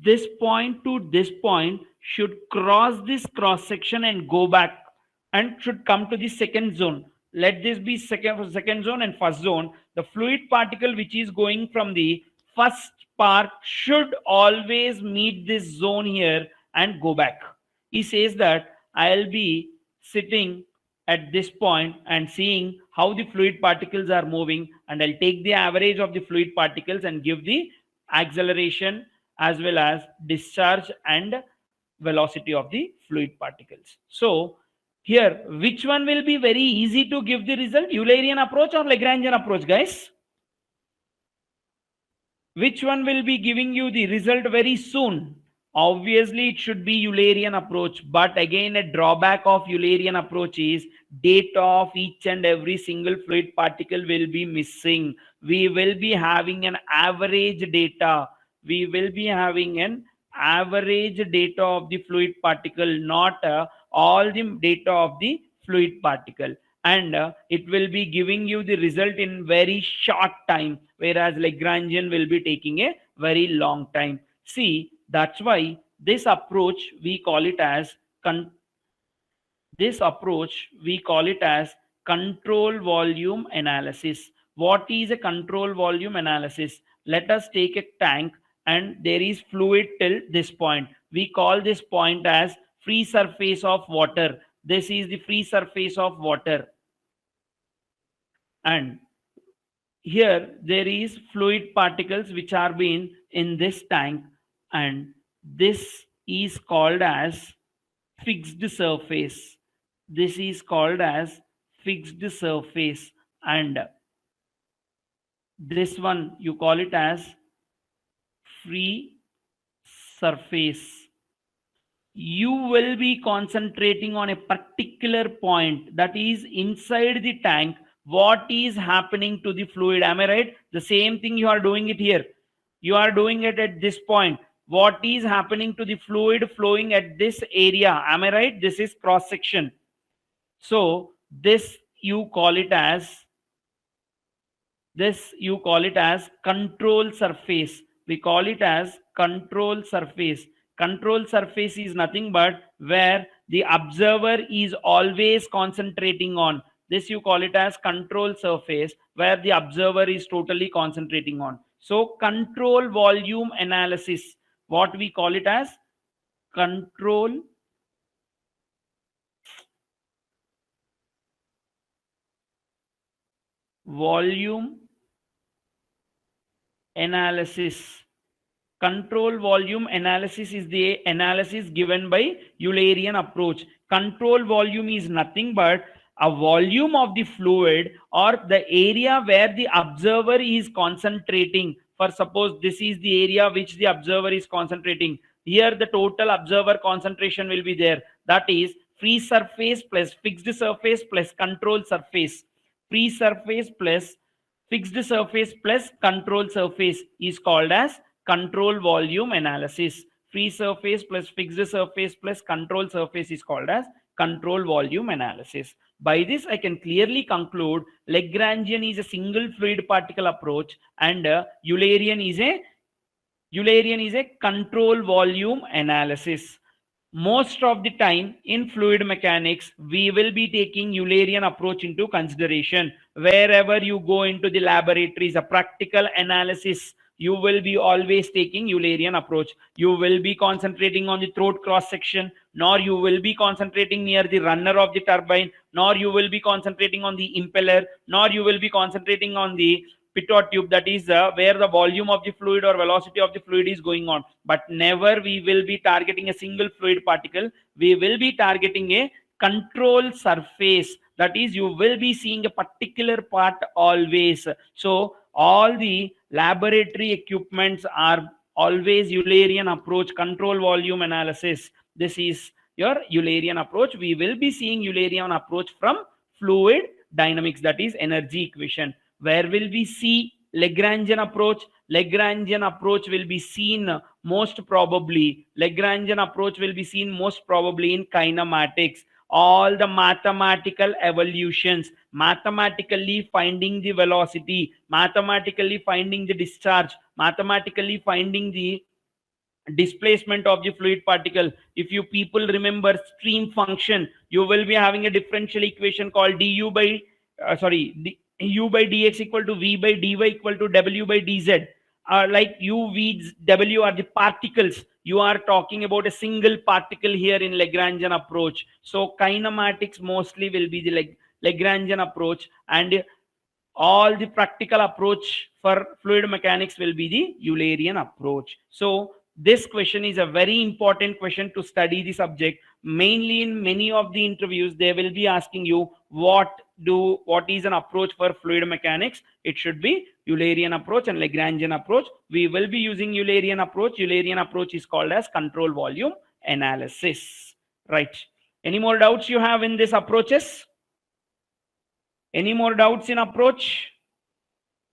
A: this point to this point should cross this cross section and go back and should come to the second zone. Let this be second zone and first zone. The fluid particle which is going from the first part should always meet this zone here and go back. He says that I'll be sitting at this point and seeing how the fluid particles are moving, and I'll take the average of the fluid particles and give the acceleration as well as discharge and velocity of the fluid particles. So here, which one will be very easy to give the result? Eulerian approach or Lagrangian approach, guys? Which one will be giving you the result very soon? Obviously, it should be Eulerian approach. But again, a drawback of Eulerian approach is data of each and every single fluid particle will be missing. We will be having an average data. We will be having an average data of the fluid particle, not all the data of the fluid particle. And it will be giving you the result in very short time, whereas Lagrangian will be taking a very long time. See, that's why this approach we call it as control volume analysis. What is a control volume analysis? Let us take a tank and there is fluid till this point. We call this point as free surface of water. This is the free surface of water. And here there is fluid particles which are being in this tank, and this is called as fixed surface. This is called as fixed surface, and this one you call it as free surface. You will be concentrating on a particular point, that is inside the tank, what is happening to the fluid. Am I right? The same thing you are doing it here. You are doing it at this point. What is happening to the fluid flowing at this area? Am I right? This is cross section. So this you call it as control surface. We call it as control surface. Control surface is nothing but where the observer is always concentrating on. This you call it as control surface, where the observer is totally concentrating on. So control volume analysis, what we call it as control volume analysis. Control volume analysis is the analysis given by Eulerian approach. Control volume is nothing but a volume of the fluid or the area where the observer is concentrating. For suppose this is the area which the observer is concentrating. Here the total observer concentration will be there. That is free surface plus fixed surface plus control surface. Free surface plus fixed surface plus control surface is called as control volume analysis. Free surface plus fixed surface plus control surface is called as control volume analysis. By this, I can clearly conclude Lagrangian is a single fluid particle approach and Eulerian is a control volume analysis. Most of the time in fluid mechanics, we will be taking Eulerian approach into consideration. Wherever you go into the laboratories, a practical analysis, you will be always taking Eulerian approach. You will be concentrating on the throat cross section, nor you will be concentrating near the runner of the turbine, nor you will be concentrating on the impeller, nor you will be concentrating on the pitot tube, that is where the volume of the fluid or velocity of the fluid is going on. But never we will be targeting a single fluid particle. We will be targeting a control surface, that is you will be seeing a particular part always. So all the laboratory equipments are always Eulerian approach, control volume analysis. This is your Eulerian approach. We will be seeing Eulerian approach from fluid dynamics, that is energy equation. Where will we see Lagrangian approach? Lagrangian approach will be seen most probably. Lagrangian approach will be seen most probably in kinematics. All the mathematical evolutions, mathematically finding the velocity, mathematically finding the discharge, mathematically finding the displacement of the fluid particle. If you people remember stream function, you will be having a differential equation called du by u by dx equal to v by dy equal to w by dz. Like u, v, w are the particles. You are talking about a single particle here in Lagrangian approach. So kinematics mostly will be the Lagrangian approach, and all the practical approach for fluid mechanics will be the Eulerian approach. So this question is a very important question to study the subject. Mainly in many of the interviews, they will be asking you what is an approach for fluid mechanics. It should be Eulerian approach and Lagrangian approach. We will be using Eulerian approach. Eulerian approach is called as control volume analysis. Right. Any more doubts you have in these approaches? Any more doubts in approach?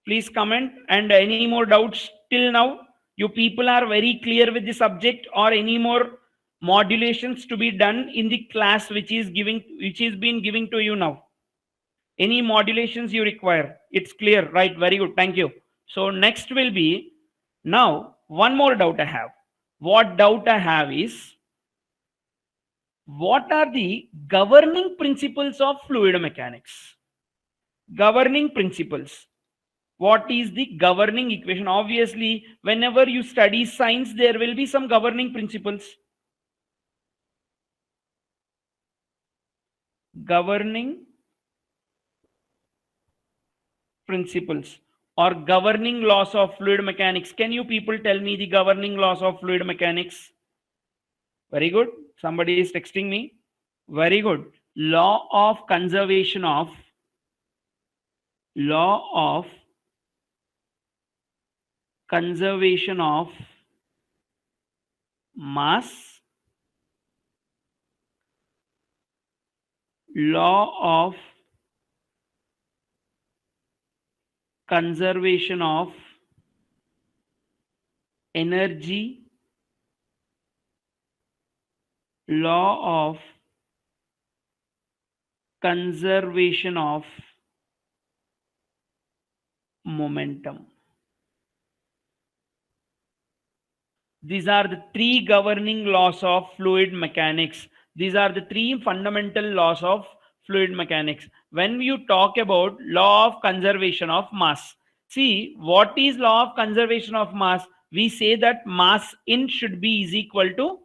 A: Please comment. And any more doubts till now? You people are very clear with the subject, or any more modulations to be done in the class which is been giving to you now? Any modulations you require? It's clear, right? Very good. Thank you. So next will be, now one more doubt I have. What doubt I have is, what are the governing principles of fluid mechanics? Governing principles. What is the governing equation? Obviously, whenever you study science, there will be some governing principles. Governing principles or governing laws of fluid mechanics. Can you people tell me the governing laws of fluid mechanics? Very good. Somebody is texting me. Very good. Law of conservation of mass, law of conservation of energy, law of conservation of momentum. These are the three governing laws of fluid mechanics. These are the three fundamental laws of fluid mechanics. When you talk about law of conservation of mass, see, what is law of conservation of mass? We say that mass in should be is equal to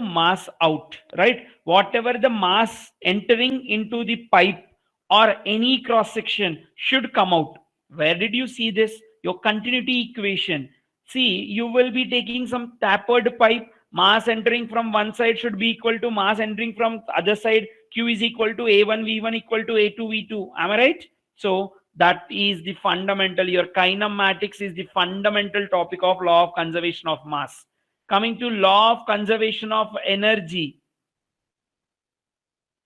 A: mass out, right? Whatever the mass entering into the pipe or any cross section should come out. Where did you see this? Your continuity equation. See, you will be taking some tapered pipe. Mass entering from one side should be equal to mass entering from other side. Q is equal to A1 V1 equal to A2 V2. Am I right? So That is the fundamental. Your kinematics is the fundamental topic of law of conservation of mass. Coming to law of conservation of energy.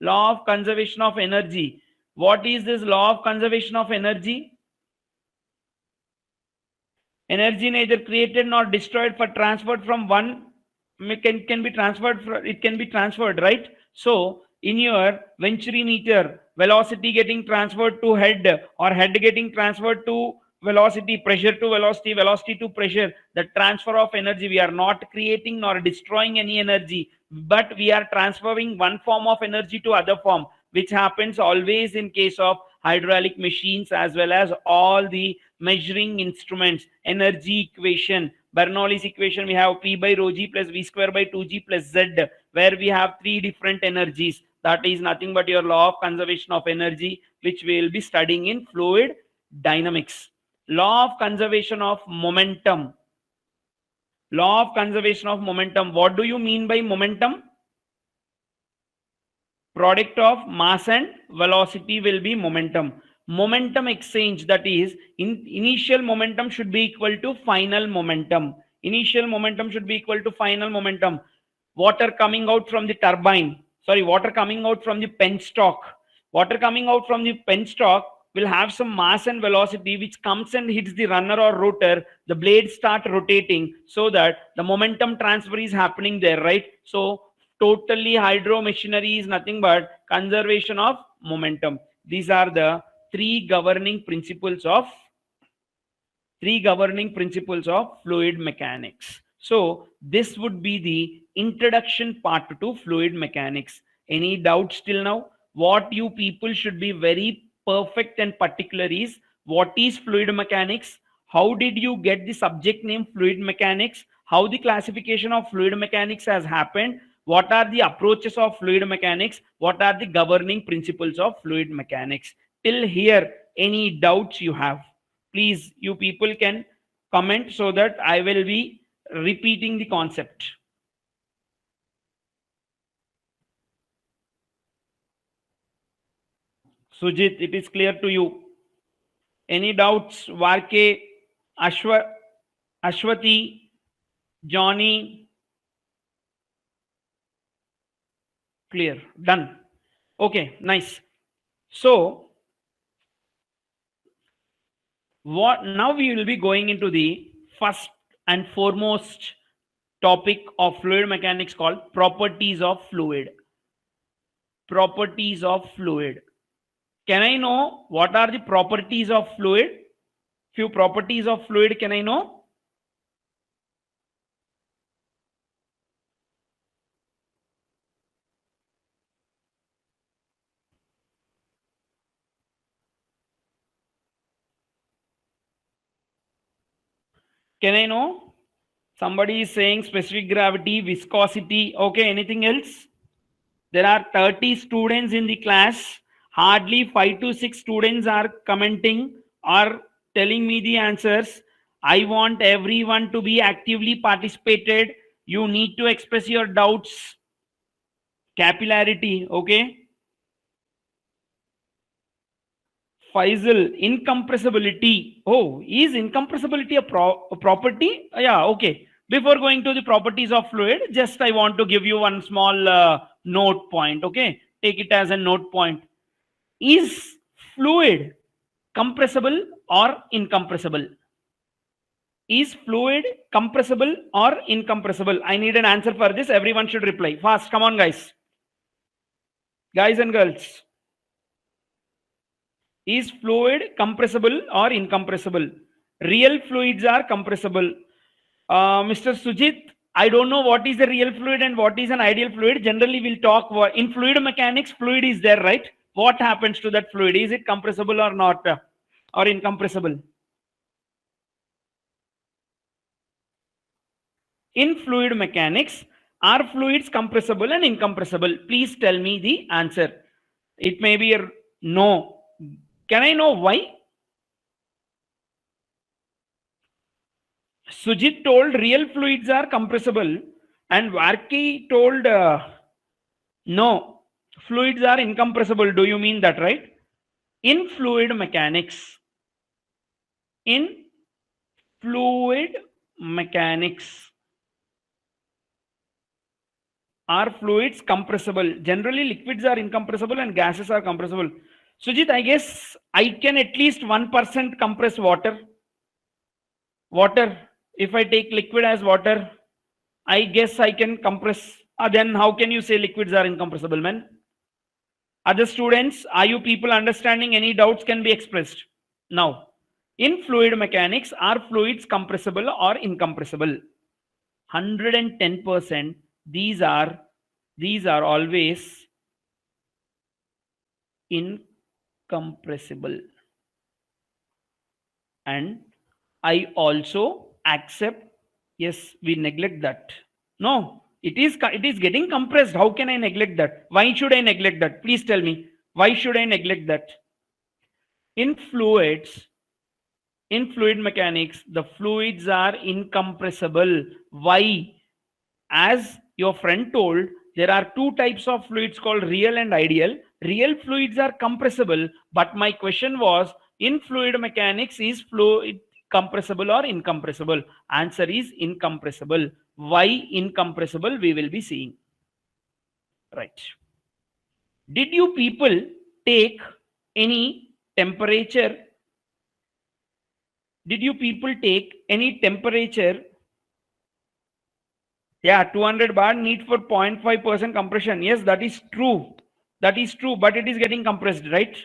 A: Law of conservation of energy. What is this law of conservation of energy? Energy neither created nor destroyed, for transferred from one can be transferred. It can be transferred, right? So in your Venturi meter, velocity getting transferred to head, or head getting transferred to velocity, pressure to velocity, velocity to pressure. The transfer of energy, we are not creating nor destroying any energy, but we are transferring one form of energy to other form, which happens always in case of hydraulic machines as well as all the measuring instruments. Energy equation, Bernoulli's equation, we have P by rho g plus V square by 2g plus Z, where we have three different energies. That is nothing but your law of conservation of energy, which we will be studying in fluid dynamics. Law of conservation of momentum. Law of conservation of momentum. What do you mean by momentum? Product of mass and velocity will be momentum. Momentum exchange, that is, initial momentum should be equal to final momentum. Initial momentum should be equal to final momentum. Water coming out from the turbine, sorry, water coming out from the penstock. Water coming out from the penstock will have some mass and velocity which comes and hits the runner or rotor. The blades start rotating, so that the momentum transfer is happening there, right? So totally hydro machinery is nothing but conservation of momentum. These are the three governing principles of fluid mechanics. So this would be the introduction part to fluid mechanics. Any doubts till now? What you people should be very perfect and particular is, what is fluid mechanics? How did you get the subject name fluid mechanics? How the classification of fluid mechanics has happened? What are the approaches of fluid mechanics? What are the governing principles of fluid mechanics? Till here, any doubts you have? Please, you people can comment so that I will be repeating the concept. Sujit, it is clear to you. Any doubts? Varke, Ashwati, Johnny? Clear. Done. Okay, nice. So what now we will be going into the first and foremost topic of fluid mechanics, called properties of fluid. Properties of fluid. Can I know what are the properties of fluid? Few properties of fluid, can I know? Can I know? Somebody is saying specific gravity, viscosity. Okay, anything else? There are 30 students in the class. Hardly 5 to 6 students are commenting or telling me the answers. I want everyone to be actively participated. You need to express your doubts. Capillarity, okay? Faisal, incompressibility. Oh, is incompressibility a property? Yeah, okay. Before going to the properties of fluid, just I want to give you one small note point, okay? Take it as a note point. Is fluid compressible or incompressible? Is fluid compressible or incompressible? I need an answer for this. Everyone should reply. Fast, come on, guys. Guys and girls. Is fluid compressible or incompressible? Real fluids are compressible. Mr. Sujit, I don't know what is a real fluid and what is an ideal fluid. Generally, we'll talk in fluid mechanics. Fluid is there, right? What happens to that fluid? Is it compressible or not, or incompressible? In fluid mechanics, are fluids compressible and incompressible? Please tell me the answer. It may be a no. Can I know why? Sujit told real fluids are compressible, and Varki told no, fluids are incompressible. Do you mean that, right? in fluid mechanics, in fluid mechanics, are fluids compressible? Generally, liquids are incompressible and gases are compressible. Sujit, I guess I can at least 1% compress water. Water, if I take liquid as water, I guess I can compress. Then how can you say liquids are incompressible, man? Other students, are you people understanding? Any doubts can be expressed. Now, in fluid mechanics, are fluids compressible or incompressible? 110%. These are always incompressible. And I also accept, yes, we neglect that. No, it is getting compressed. How can I neglect that? Why should I neglect that? Please tell me. Why should I neglect that? In fluids, in fluid mechanics, the fluids are incompressible. Why? As your friend told, there are two types of fluids called real and ideal. Real fluids are compressible, but my question was, in fluid mechanics, is fluid compressible or incompressible? Answer is incompressible. Why incompressible? We will be seeing. Right. Did you people take any temperature? Did you people take any temperature? Yeah, 200 bar need for 0.5% compression. Yes, that is true. That is true, but it is getting compressed, right?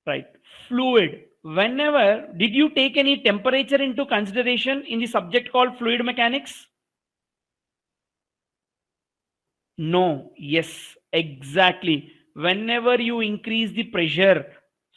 A: Right. Fluid. Whenever, did you take any temperature into consideration in the subject called fluid mechanics? No. Yes, exactly. Whenever you increase the pressure,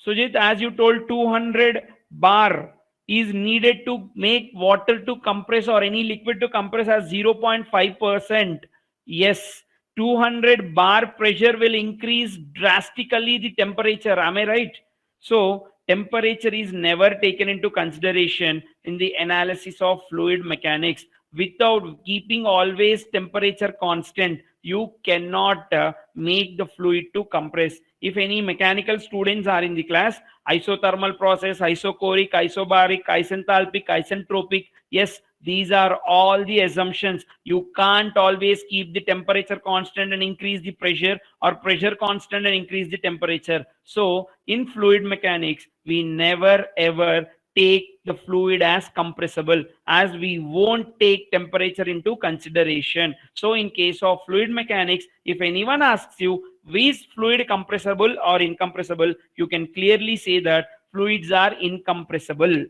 A: Sujit, as you told, 200 bar is needed to make water to compress or any liquid to compress as 0.5%. Yes, 200 bar pressure will increase drastically the temperature. Am I right? So, temperature is never taken into consideration in the analysis of fluid mechanics. Without keeping always temperature constant, you cannot make the fluid to compress. If any mechanical students are in the class, isothermal process, isochoric, isobaric, isenthalpic, isentropic, yes, these are all the assumptions. You can't always keep the temperature constant and increase the pressure, or pressure constant and increase the temperature. So in fluid mechanics, we never ever take the fluid as compressible, as we won't take temperature into consideration. So in case of fluid mechanics, if anyone asks you, is fluid compressible or incompressible, you can clearly say that fluids are incompressible.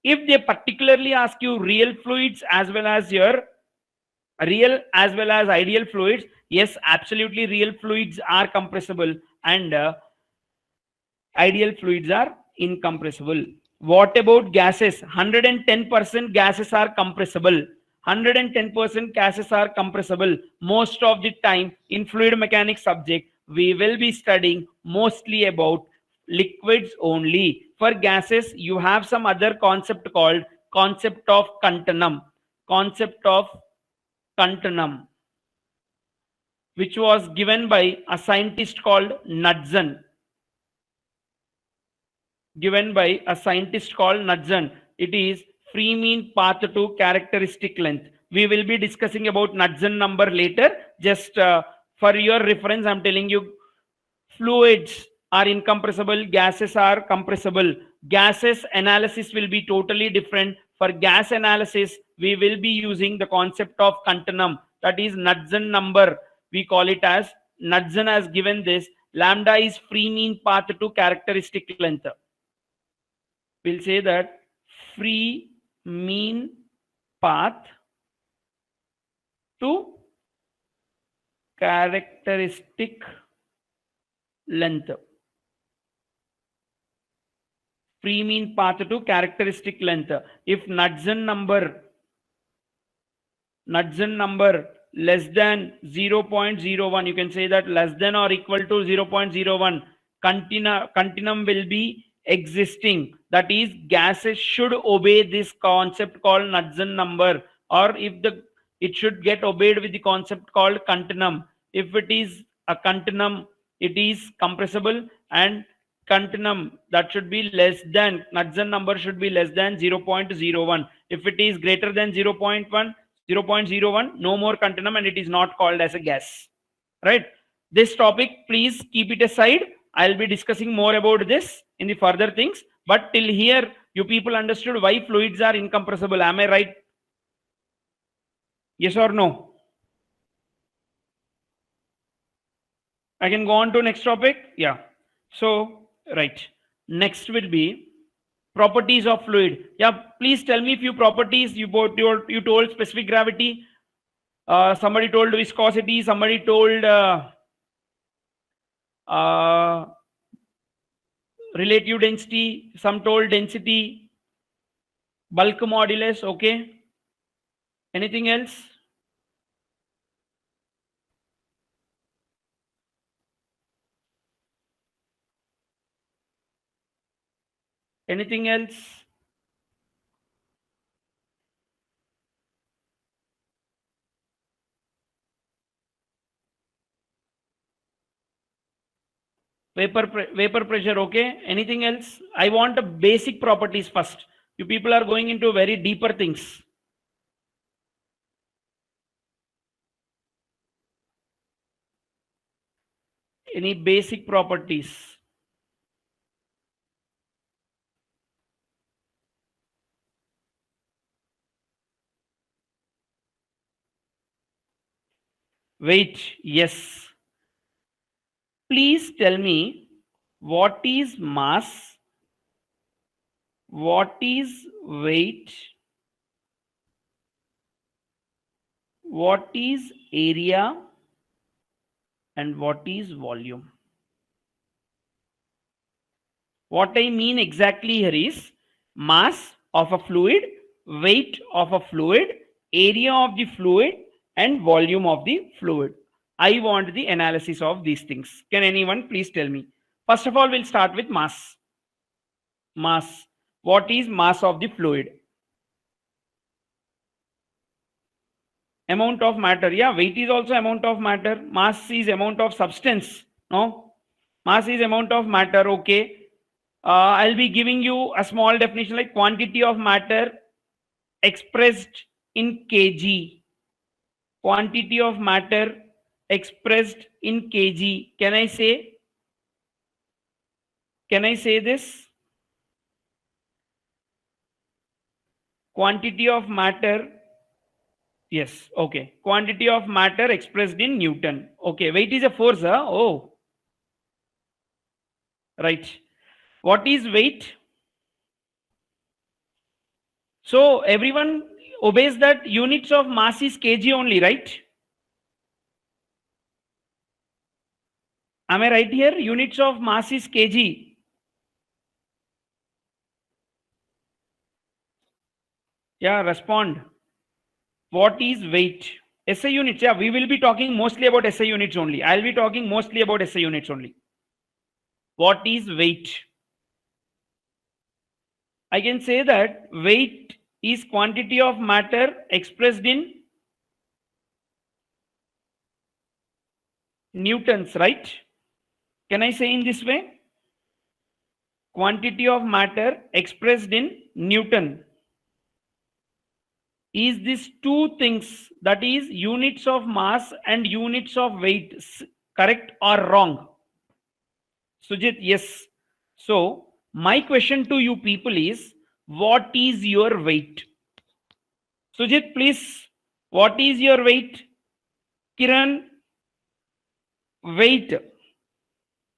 A: If they particularly ask you real fluids as well as your real as well as ideal fluids, yes, absolutely, real fluids are compressible and ideal fluids are incompressible. What about gases? 110% gases are compressible. 110% gases are compressible. Most of the time in fluid mechanics subject, we will be studying mostly about liquids only. For gases, you have some other concept called concept of continuum. Concept of continuum, which was given by a scientist called Knudsen. Given by a scientist called Knudsen. It is free mean path to characteristic length. We will be discussing about Knudsen number later. Just for your reference, I'm telling you, fluids are incompressible, gases are compressible. Gases analysis will be totally different. For gas analysis, we will be using the concept of continuum, that is Knudsen number. We call it as Knudsen has given this. Lambda is free mean path to characteristic length. We'll say that free mean path to characteristic length. Free mean path to characteristic length. If Knudsen number less than 0.01, you can say that less than or equal to 0.01, continuum will be existing. That is, gases should obey this concept called Knudsen number, or if it should get obeyed with the concept called continuum. If it is a continuum, it is compressible. and continuum, that should be less than, Knudsen number should be less than 0.01. If it is greater than 0.1, 0.01, no more continuum and it is not called as a gas. Right? This topic, please keep it aside. I'll be discussing more about this in the further things. But till here, you people understood why fluids are incompressible. Am I right? Yes or no? I can go on to next topic. Yeah. So, right. Next will be properties of fluid. Yeah. Please tell me few properties. You told specific gravity. Somebody told viscosity. Somebody told uh, relative density. Some told density. Bulk modulus. Okay. Anything else? Anything else? Vapor pressure. Okay. Anything else? I want the basic properties first. You people are going into very deeper things. Any basic properties? Weight. Yes. Please tell me what is mass, what is weight, what is area, and what is volume. What I mean exactly here is mass of a fluid, weight of a fluid, area of the fluid, and volume of the fluid. I want the analysis of these things. Can anyone please tell me? First of all, we'll start with mass. Mass. What is mass of the fluid? Amount of matter. Yeah, weight is also amount of matter. Mass is amount of substance. No, mass is amount of matter. Okay. I'll be giving you a small definition like quantity of matter expressed in kg. Quantity of matter expressed in kg. Can I say? Can I say this? Quantity of matter. Yes. Okay. Quantity of matter expressed in Newton. Okay. Weight is a force. Huh? Oh, right. What is weight? So everyone obeys that units of mass is kg only, right? Am I right here? Units of mass is kg. Yeah, respond. What is weight? SI units. Yeah, we will be talking mostly about SI units only. I'll be talking mostly about SI units only. What is weight? I can say that weight is quantity of matter expressed in newtons, right? Can I say in this way? Quantity of matter expressed in Newton. Is these two things, that is units of mass and units of weight, correct or wrong? Sujit, yes. So my question to you people is, what is your weight? Sujit, please, what is your weight? Kiran, weight.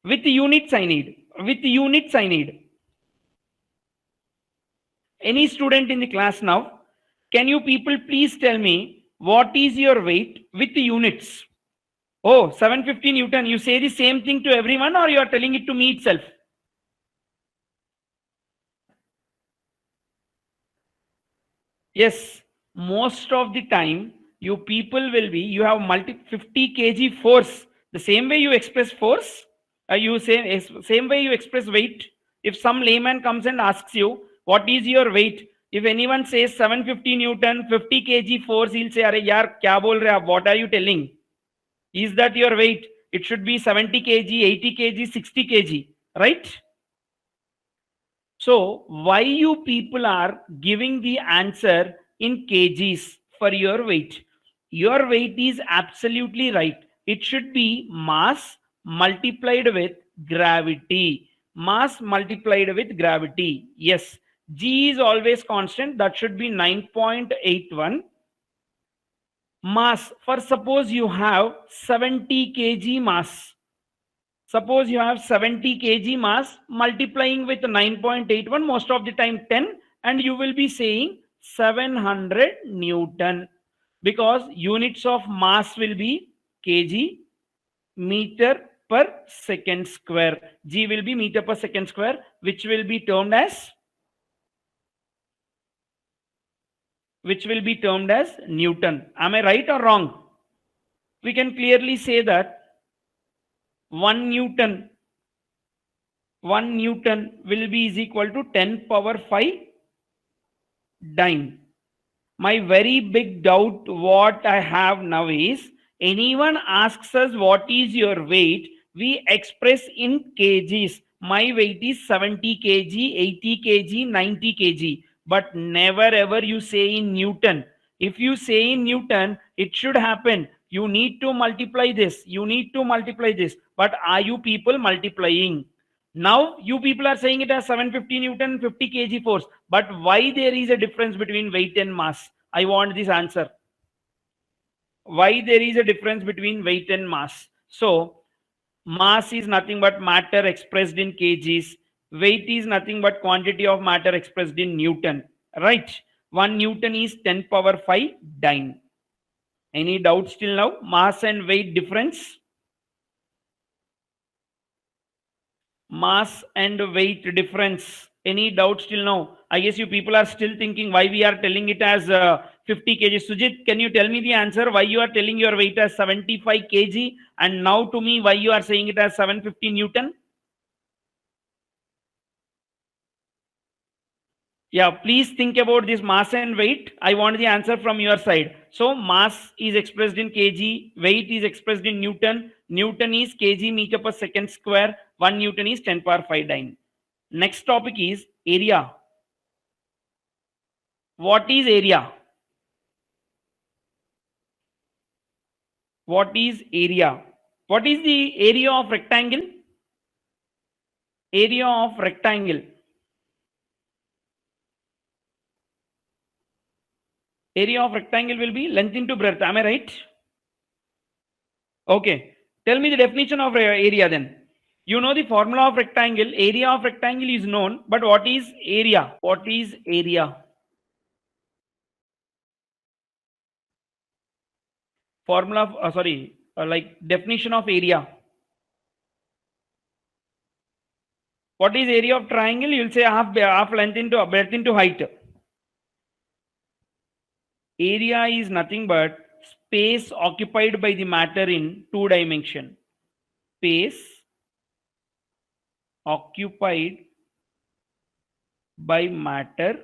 A: With units I need. With units I need. Any student in the class now, can you people please tell me what is your weight with units? Oh, 750 Newton. You say the same thing to everyone or you are telling it to me itself? Yes, most of the time you people will be, you have 50 kg force. The same way you express force, you say same way you express weight. If some layman comes and asks you, what is your weight? If anyone says 750 Newton, 50 kg force, he'll say, Arey yaar, kya bol rahe aap? What are you telling? Is that your weight? It should be 70 kg, 80 kg, 60 kg. right? So why you people are giving the answer in kgs for your weight? Your weight is absolutely right. It should be mass multiplied with gravity. Mass multiplied with gravity. Yes. G is always constant. That should be 9.81. Mass. For suppose you have 70 kg mass. Suppose you have 70 kg mass multiplying with 9.81, most of the time 10, and you will be saying 700 Newton, because units of mass will be kg, meter per second square. G will be meter per second square, which will be termed as Newton. Am I right or wrong? We can clearly say that 1 Newton 1 Newton will be is equal to 10 power 5 dyne. My very big doubt what I have now is, anyone asks us what is your weight, we express in kgs. My weight is 70 kg, 80 kg, 90 kg, but never ever you say in Newton. If you say in Newton, it should happen. You need to multiply this, you need to multiply this. But are you people multiplying? Now you people are saying it as 750 Newton, 50 kg force. But why there is a difference between weight and mass? I want this answer. Why there is a difference between weight and mass? So mass is nothing but matter expressed in kgs. Weight is nothing but quantity of matter expressed in Newton. Right? 1 Newton is 10 power 5 dyne. Any doubts till now? Mass and weight difference? Mass and weight difference. Any doubts till now? I guess you people are still thinking why we are telling it as 50 kg. Sujit, can you tell me the answer why you are telling your weight as 75 kg, and now to me why you are saying it as 750 Newton? Yeah, please think about this mass and weight. I want the answer from your side. So mass is expressed in kg, weight is expressed in Newton. Newton is kg meter per second square. 1 Newton is 10 power 5 dyne. Next topic is area. What is area? What is area? What is the area of rectangle? Area of rectangle. Area of rectangle will be length into breadth. Am I right? Okay. Tell me the definition of area then. You know the formula of rectangle. Area of rectangle is known, but what is area? What is area? Formula of, like definition of area. What is area of triangle? You'll say half length into breadth into height. Area is nothing but space occupied by the matter in two dimension. Space occupied by matter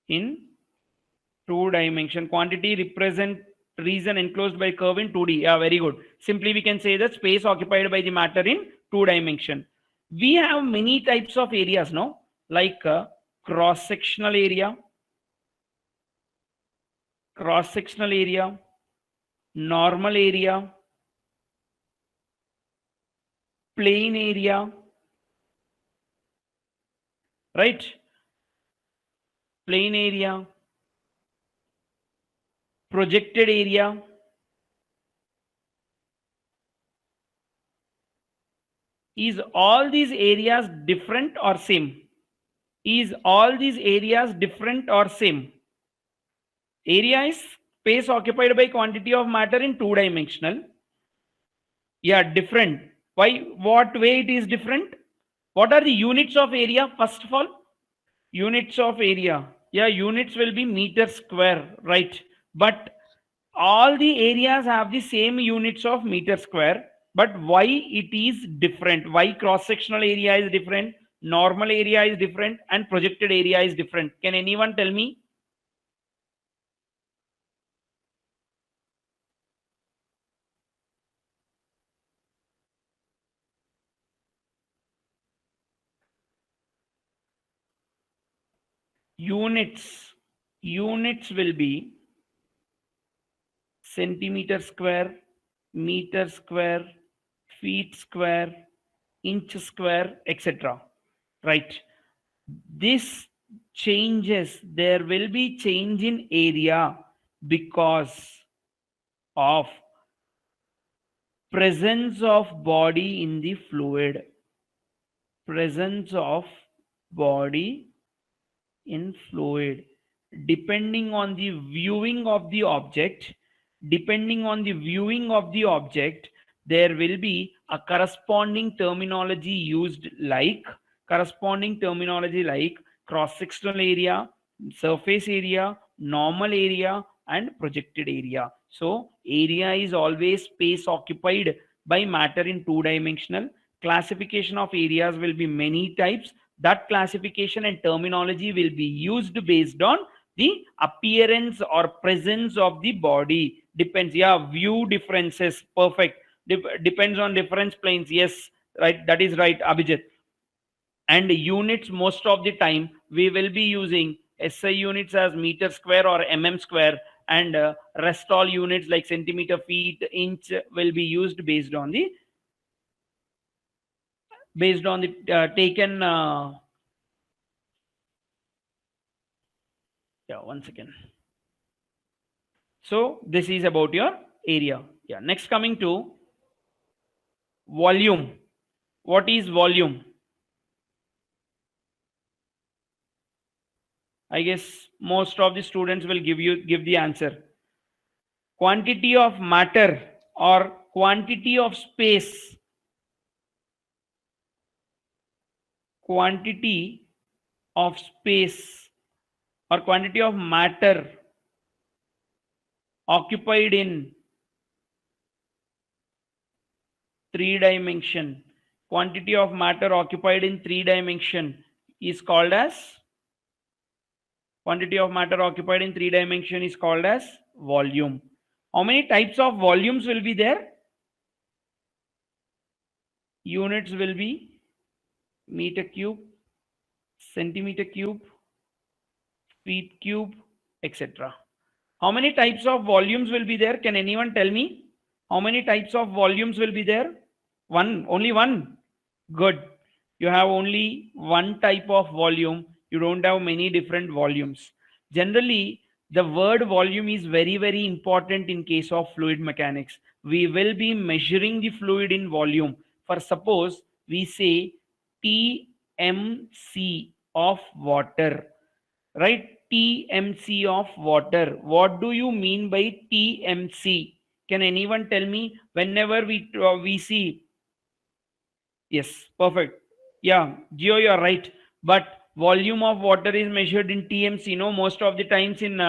A: in two dimension. Quantity represent region enclosed by curve in 2D. Yeah, very good. Simply we can say that space occupied by the matter in two dimension. We have many types of areas, no? Like cross sectional area, normal area, plane area, right? Plane area, projected area. Is all these areas different or same? Is all these areas different or same? Area is space occupied by quantity of matter in two dimensional. Yeah, different. Why? What way it is different? What are the units of area? First of all, units of area. Yeah, units will be meter square, right? But all the areas have the same units of meter square. But why it is different? Why cross sectional area is different? Normal area is different, and projected area is different. Can anyone tell me? units will be centimeter square, meter square, feet square, inch square, etc. Right? This changes, there will be change in area because of presence of body in the fluid. Presence of body in fluid. Depending on the viewing of the object, depending on the viewing of the object, there will be a corresponding terminology used, like cross sectional area, surface area, normal area, and projected area. So area is always space occupied by matter in two dimensional. Classification of areas will be many types. That classification and terminology will be used based on the appearance or presence of the body. Depends. Yeah, view differences. Perfect. Depends on difference planes. Yes, right. That is right, Abhijit. And units, most of the time we will be using SI units as meter square or mm square, and rest all units like centimeter, feet, inch will be used based on the taken yeah, one second. So this is about your area. Yeah, next coming to volume. What is volume? I guess most of the students will give the answer. Quantity of matter or quantity of space. Quantity of space or quantity of matter occupied in three dimension. Quantity of matter occupied in three dimension is called as volume. How many types of volumes will be there? Units will be meter cube, centimeter cube, feet cube, etc. How many types of volumes will be there? Can anyone tell me? How many types of volumes will be there? One, only one. Good. You have only one type of volume. You don't have many different volumes. Generally, the word volume is very, very important in case of fluid mechanics. We will be measuring the fluid in volume. For suppose we say TMC of water, right? TMC of water. What do you mean by TMC? Can anyone tell me? Whenever we see, yes, perfect. Yeah, Geo, you are right. But volume of water is measured in TMC. No, most of the times in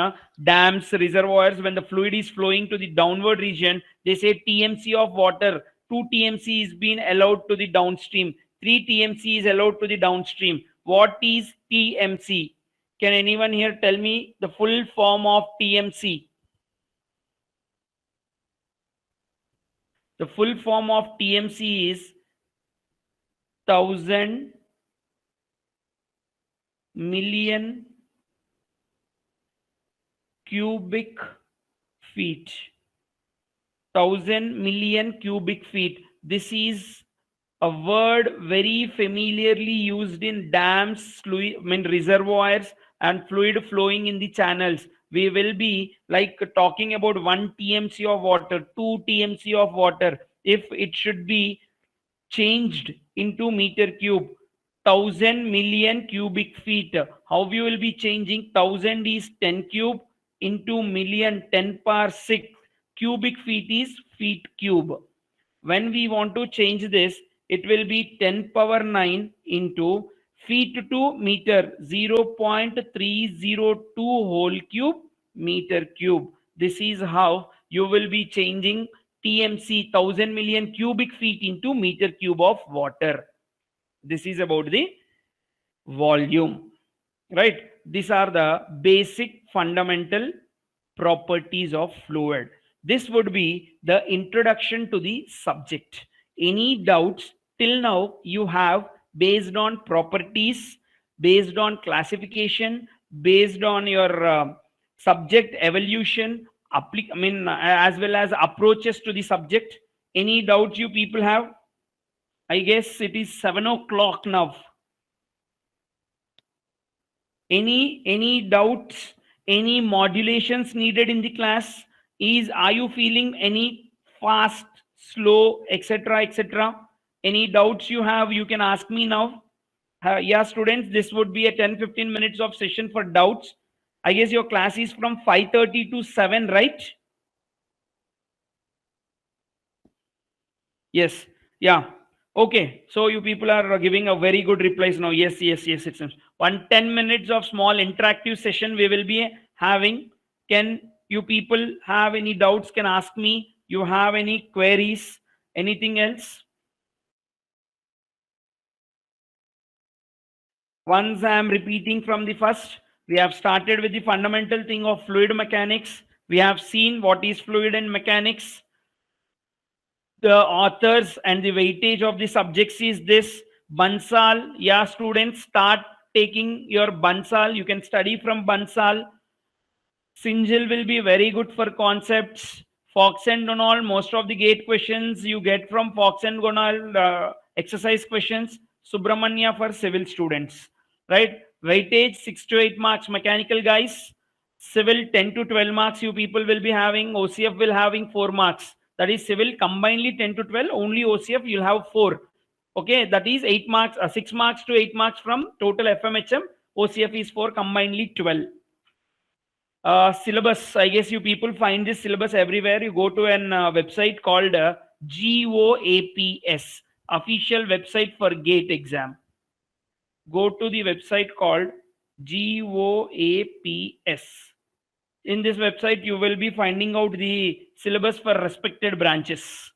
A: dams, reservoirs, when the fluid is flowing to the downward region, they say TMC of water. 2 TMC is being allowed to the downstream. 3 TMC is allowed to the downstream. What is TMC? Can anyone here tell me the full form of TMC? The full form of TMC is 1000 million cubic feet. 1000 million cubic feet. This is a word very familiarly used in dams, reservoirs, and fluid flowing in the channels. We will be like talking about 1 TMC of water, 2 TMC of water. If it should be changed into meter cube, 1000 million cubic feet. How we will be changing? 1000 is 10 cube into million, 10 power 6. Cubic feet is feet cube. When we want to change this, it will be 10 power 9 into feet to meter, 0.302 whole cube meter cube. This is how you will be changing TMC, 1000 million cubic feet into meter cube of water. This is about the volume, right? These are the basic fundamental properties of fluid. This would be the introduction to the subject. Any doubts till now you have based on properties, based on classification, based on your subject evolution, as well as approaches to the subject. Any doubt you people have? I guess it is 7 o'clock now. Any doubts, any modulations needed in the class? Are you feeling any fast, slow, etc., etc.? Any doubts you have, you can ask me now. Yeah, students, this would be a 10-15 minutes of session for doubts. I guess your class is from 5:30 to 7, right? Yes. Yeah. Okay. So you people are giving a very good replies now. Yes, yes, yes. It's 10 minutes of small interactive session we will be having. Can you people have any doubts? Can ask me. You have any queries? Anything else? Once I am repeating from the first, we have started with the fundamental thing of fluid mechanics. We have seen what is fluid and mechanics. The authors and the weightage of the subjects is this. Bansal, yeah, students, start taking your Bansal. You can study from Bansal. Singhal will be very good for concepts. Fox and Donald, most of the gate questions you get from Fox and Donald exercise questions. Subramanya for civil students, right? Weightage 6 to 8 marks. Mechanical guys, civil 10 to 12 marks. You people will be having. OCF will having 4 marks. That is civil combinedly 10 to 12. Only OCF you'll have 4. Okay, that is 8 marks, 6 marks to 8 marks from total FMHM. OCF is 4, combinedly 12. Syllabus, I guess you people find this syllabus everywhere. You go to an website called GOAPS, official website for GATE exam. Go to the website called GOAPS. In this website, you will be finding out the syllabus for respected branches.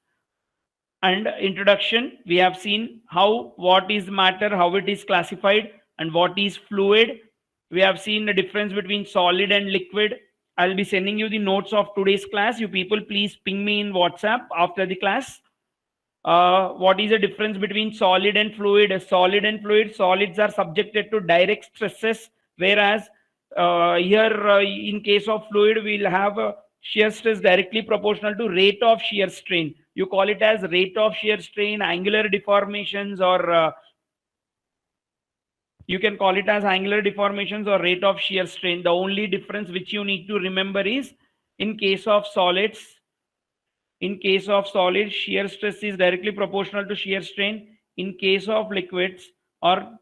A: And introduction, we have seen what is matter, how it is classified, and what is fluid. We have seen the difference between solid and liquid. I'll be sending you the notes of today's class. You people please ping me in WhatsApp after the class. What is the difference between solid and fluid? Solid and fluid, solids are subjected to direct stresses, whereas here in case of fluid, we'll have shear stress directly proportional to rate of shear strain. You call it as rate of shear strain, angular deformations, or you can call it as angular deformations or rate of shear strain. The only difference which you need to remember is in case of solids, shear stress is directly proportional to shear strain. In case of liquids or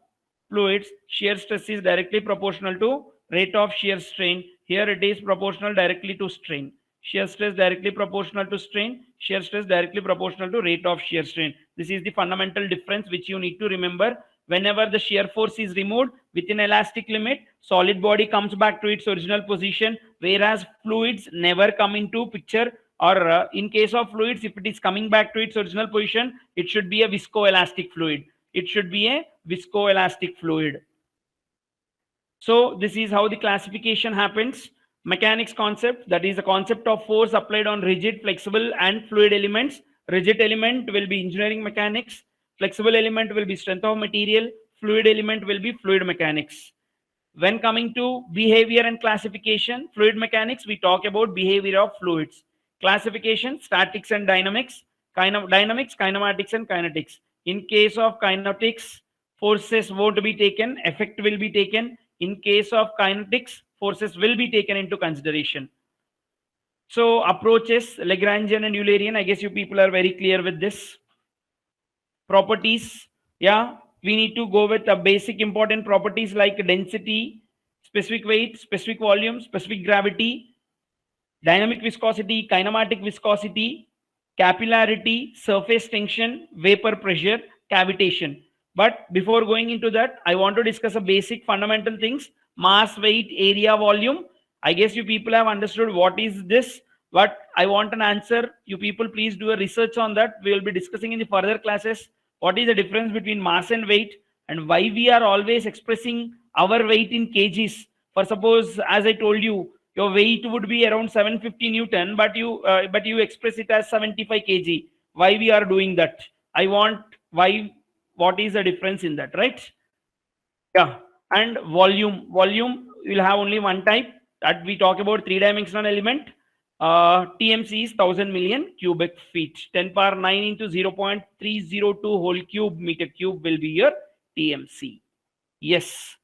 A: fluids, shear stress is directly proportional to rate of shear strain. Here it is proportional directly to strain. Shear stress directly proportional to strain, shear stress directly proportional to rate of shear strain. This is the fundamental difference which you need to remember. Whenever the shear force is removed within elastic limit, solid body comes back to its original position, whereas fluids never come into picture. Or in case of fluids, if it is coming back to its original position, it should be a viscoelastic fluid. It should be a viscoelastic fluid. So this is how the classification happens. Mechanics concept, that is the concept of force applied on rigid, flexible and fluid elements. Rigid element will be engineering mechanics, flexible element will be strength of material, fluid element will be fluid mechanics. When coming to behavior and classification, fluid mechanics, we talk about behavior of fluids. Classification, statics and dynamics, dynamics, kinematics and kinetics. In case of kinetics, forces won't be taken, effect will be taken. In case of kinetics, forces will be taken into consideration. So approaches, Lagrangian and Eulerian, I guess you people are very clear with this. Properties, yeah, we need to go with the basic important properties like density, specific weight, specific volume, specific gravity, dynamic viscosity, kinematic viscosity, capillarity, surface tension, vapor pressure, cavitation. But before going into that, I want to discuss a basic fundamental things: mass, weight, area, volume. I guess you people have understood what is this, but I want an answer. You people please do a research on that. We will be discussing in the further classes what is the difference between mass and weight, and why we are always expressing our weight in kgs. For suppose, as I told you, your weight would be around 750 Newton, but you express it as 75 kg. Why we are doing that? I want why. What is the difference in that, right? Yeah. And volume, you'll have only one type that we talk about, three-dimensional element. TMC is 1000 million cubic feet. 10 power 9 into 0.302 whole cube meter cube will be your TMC. Yes.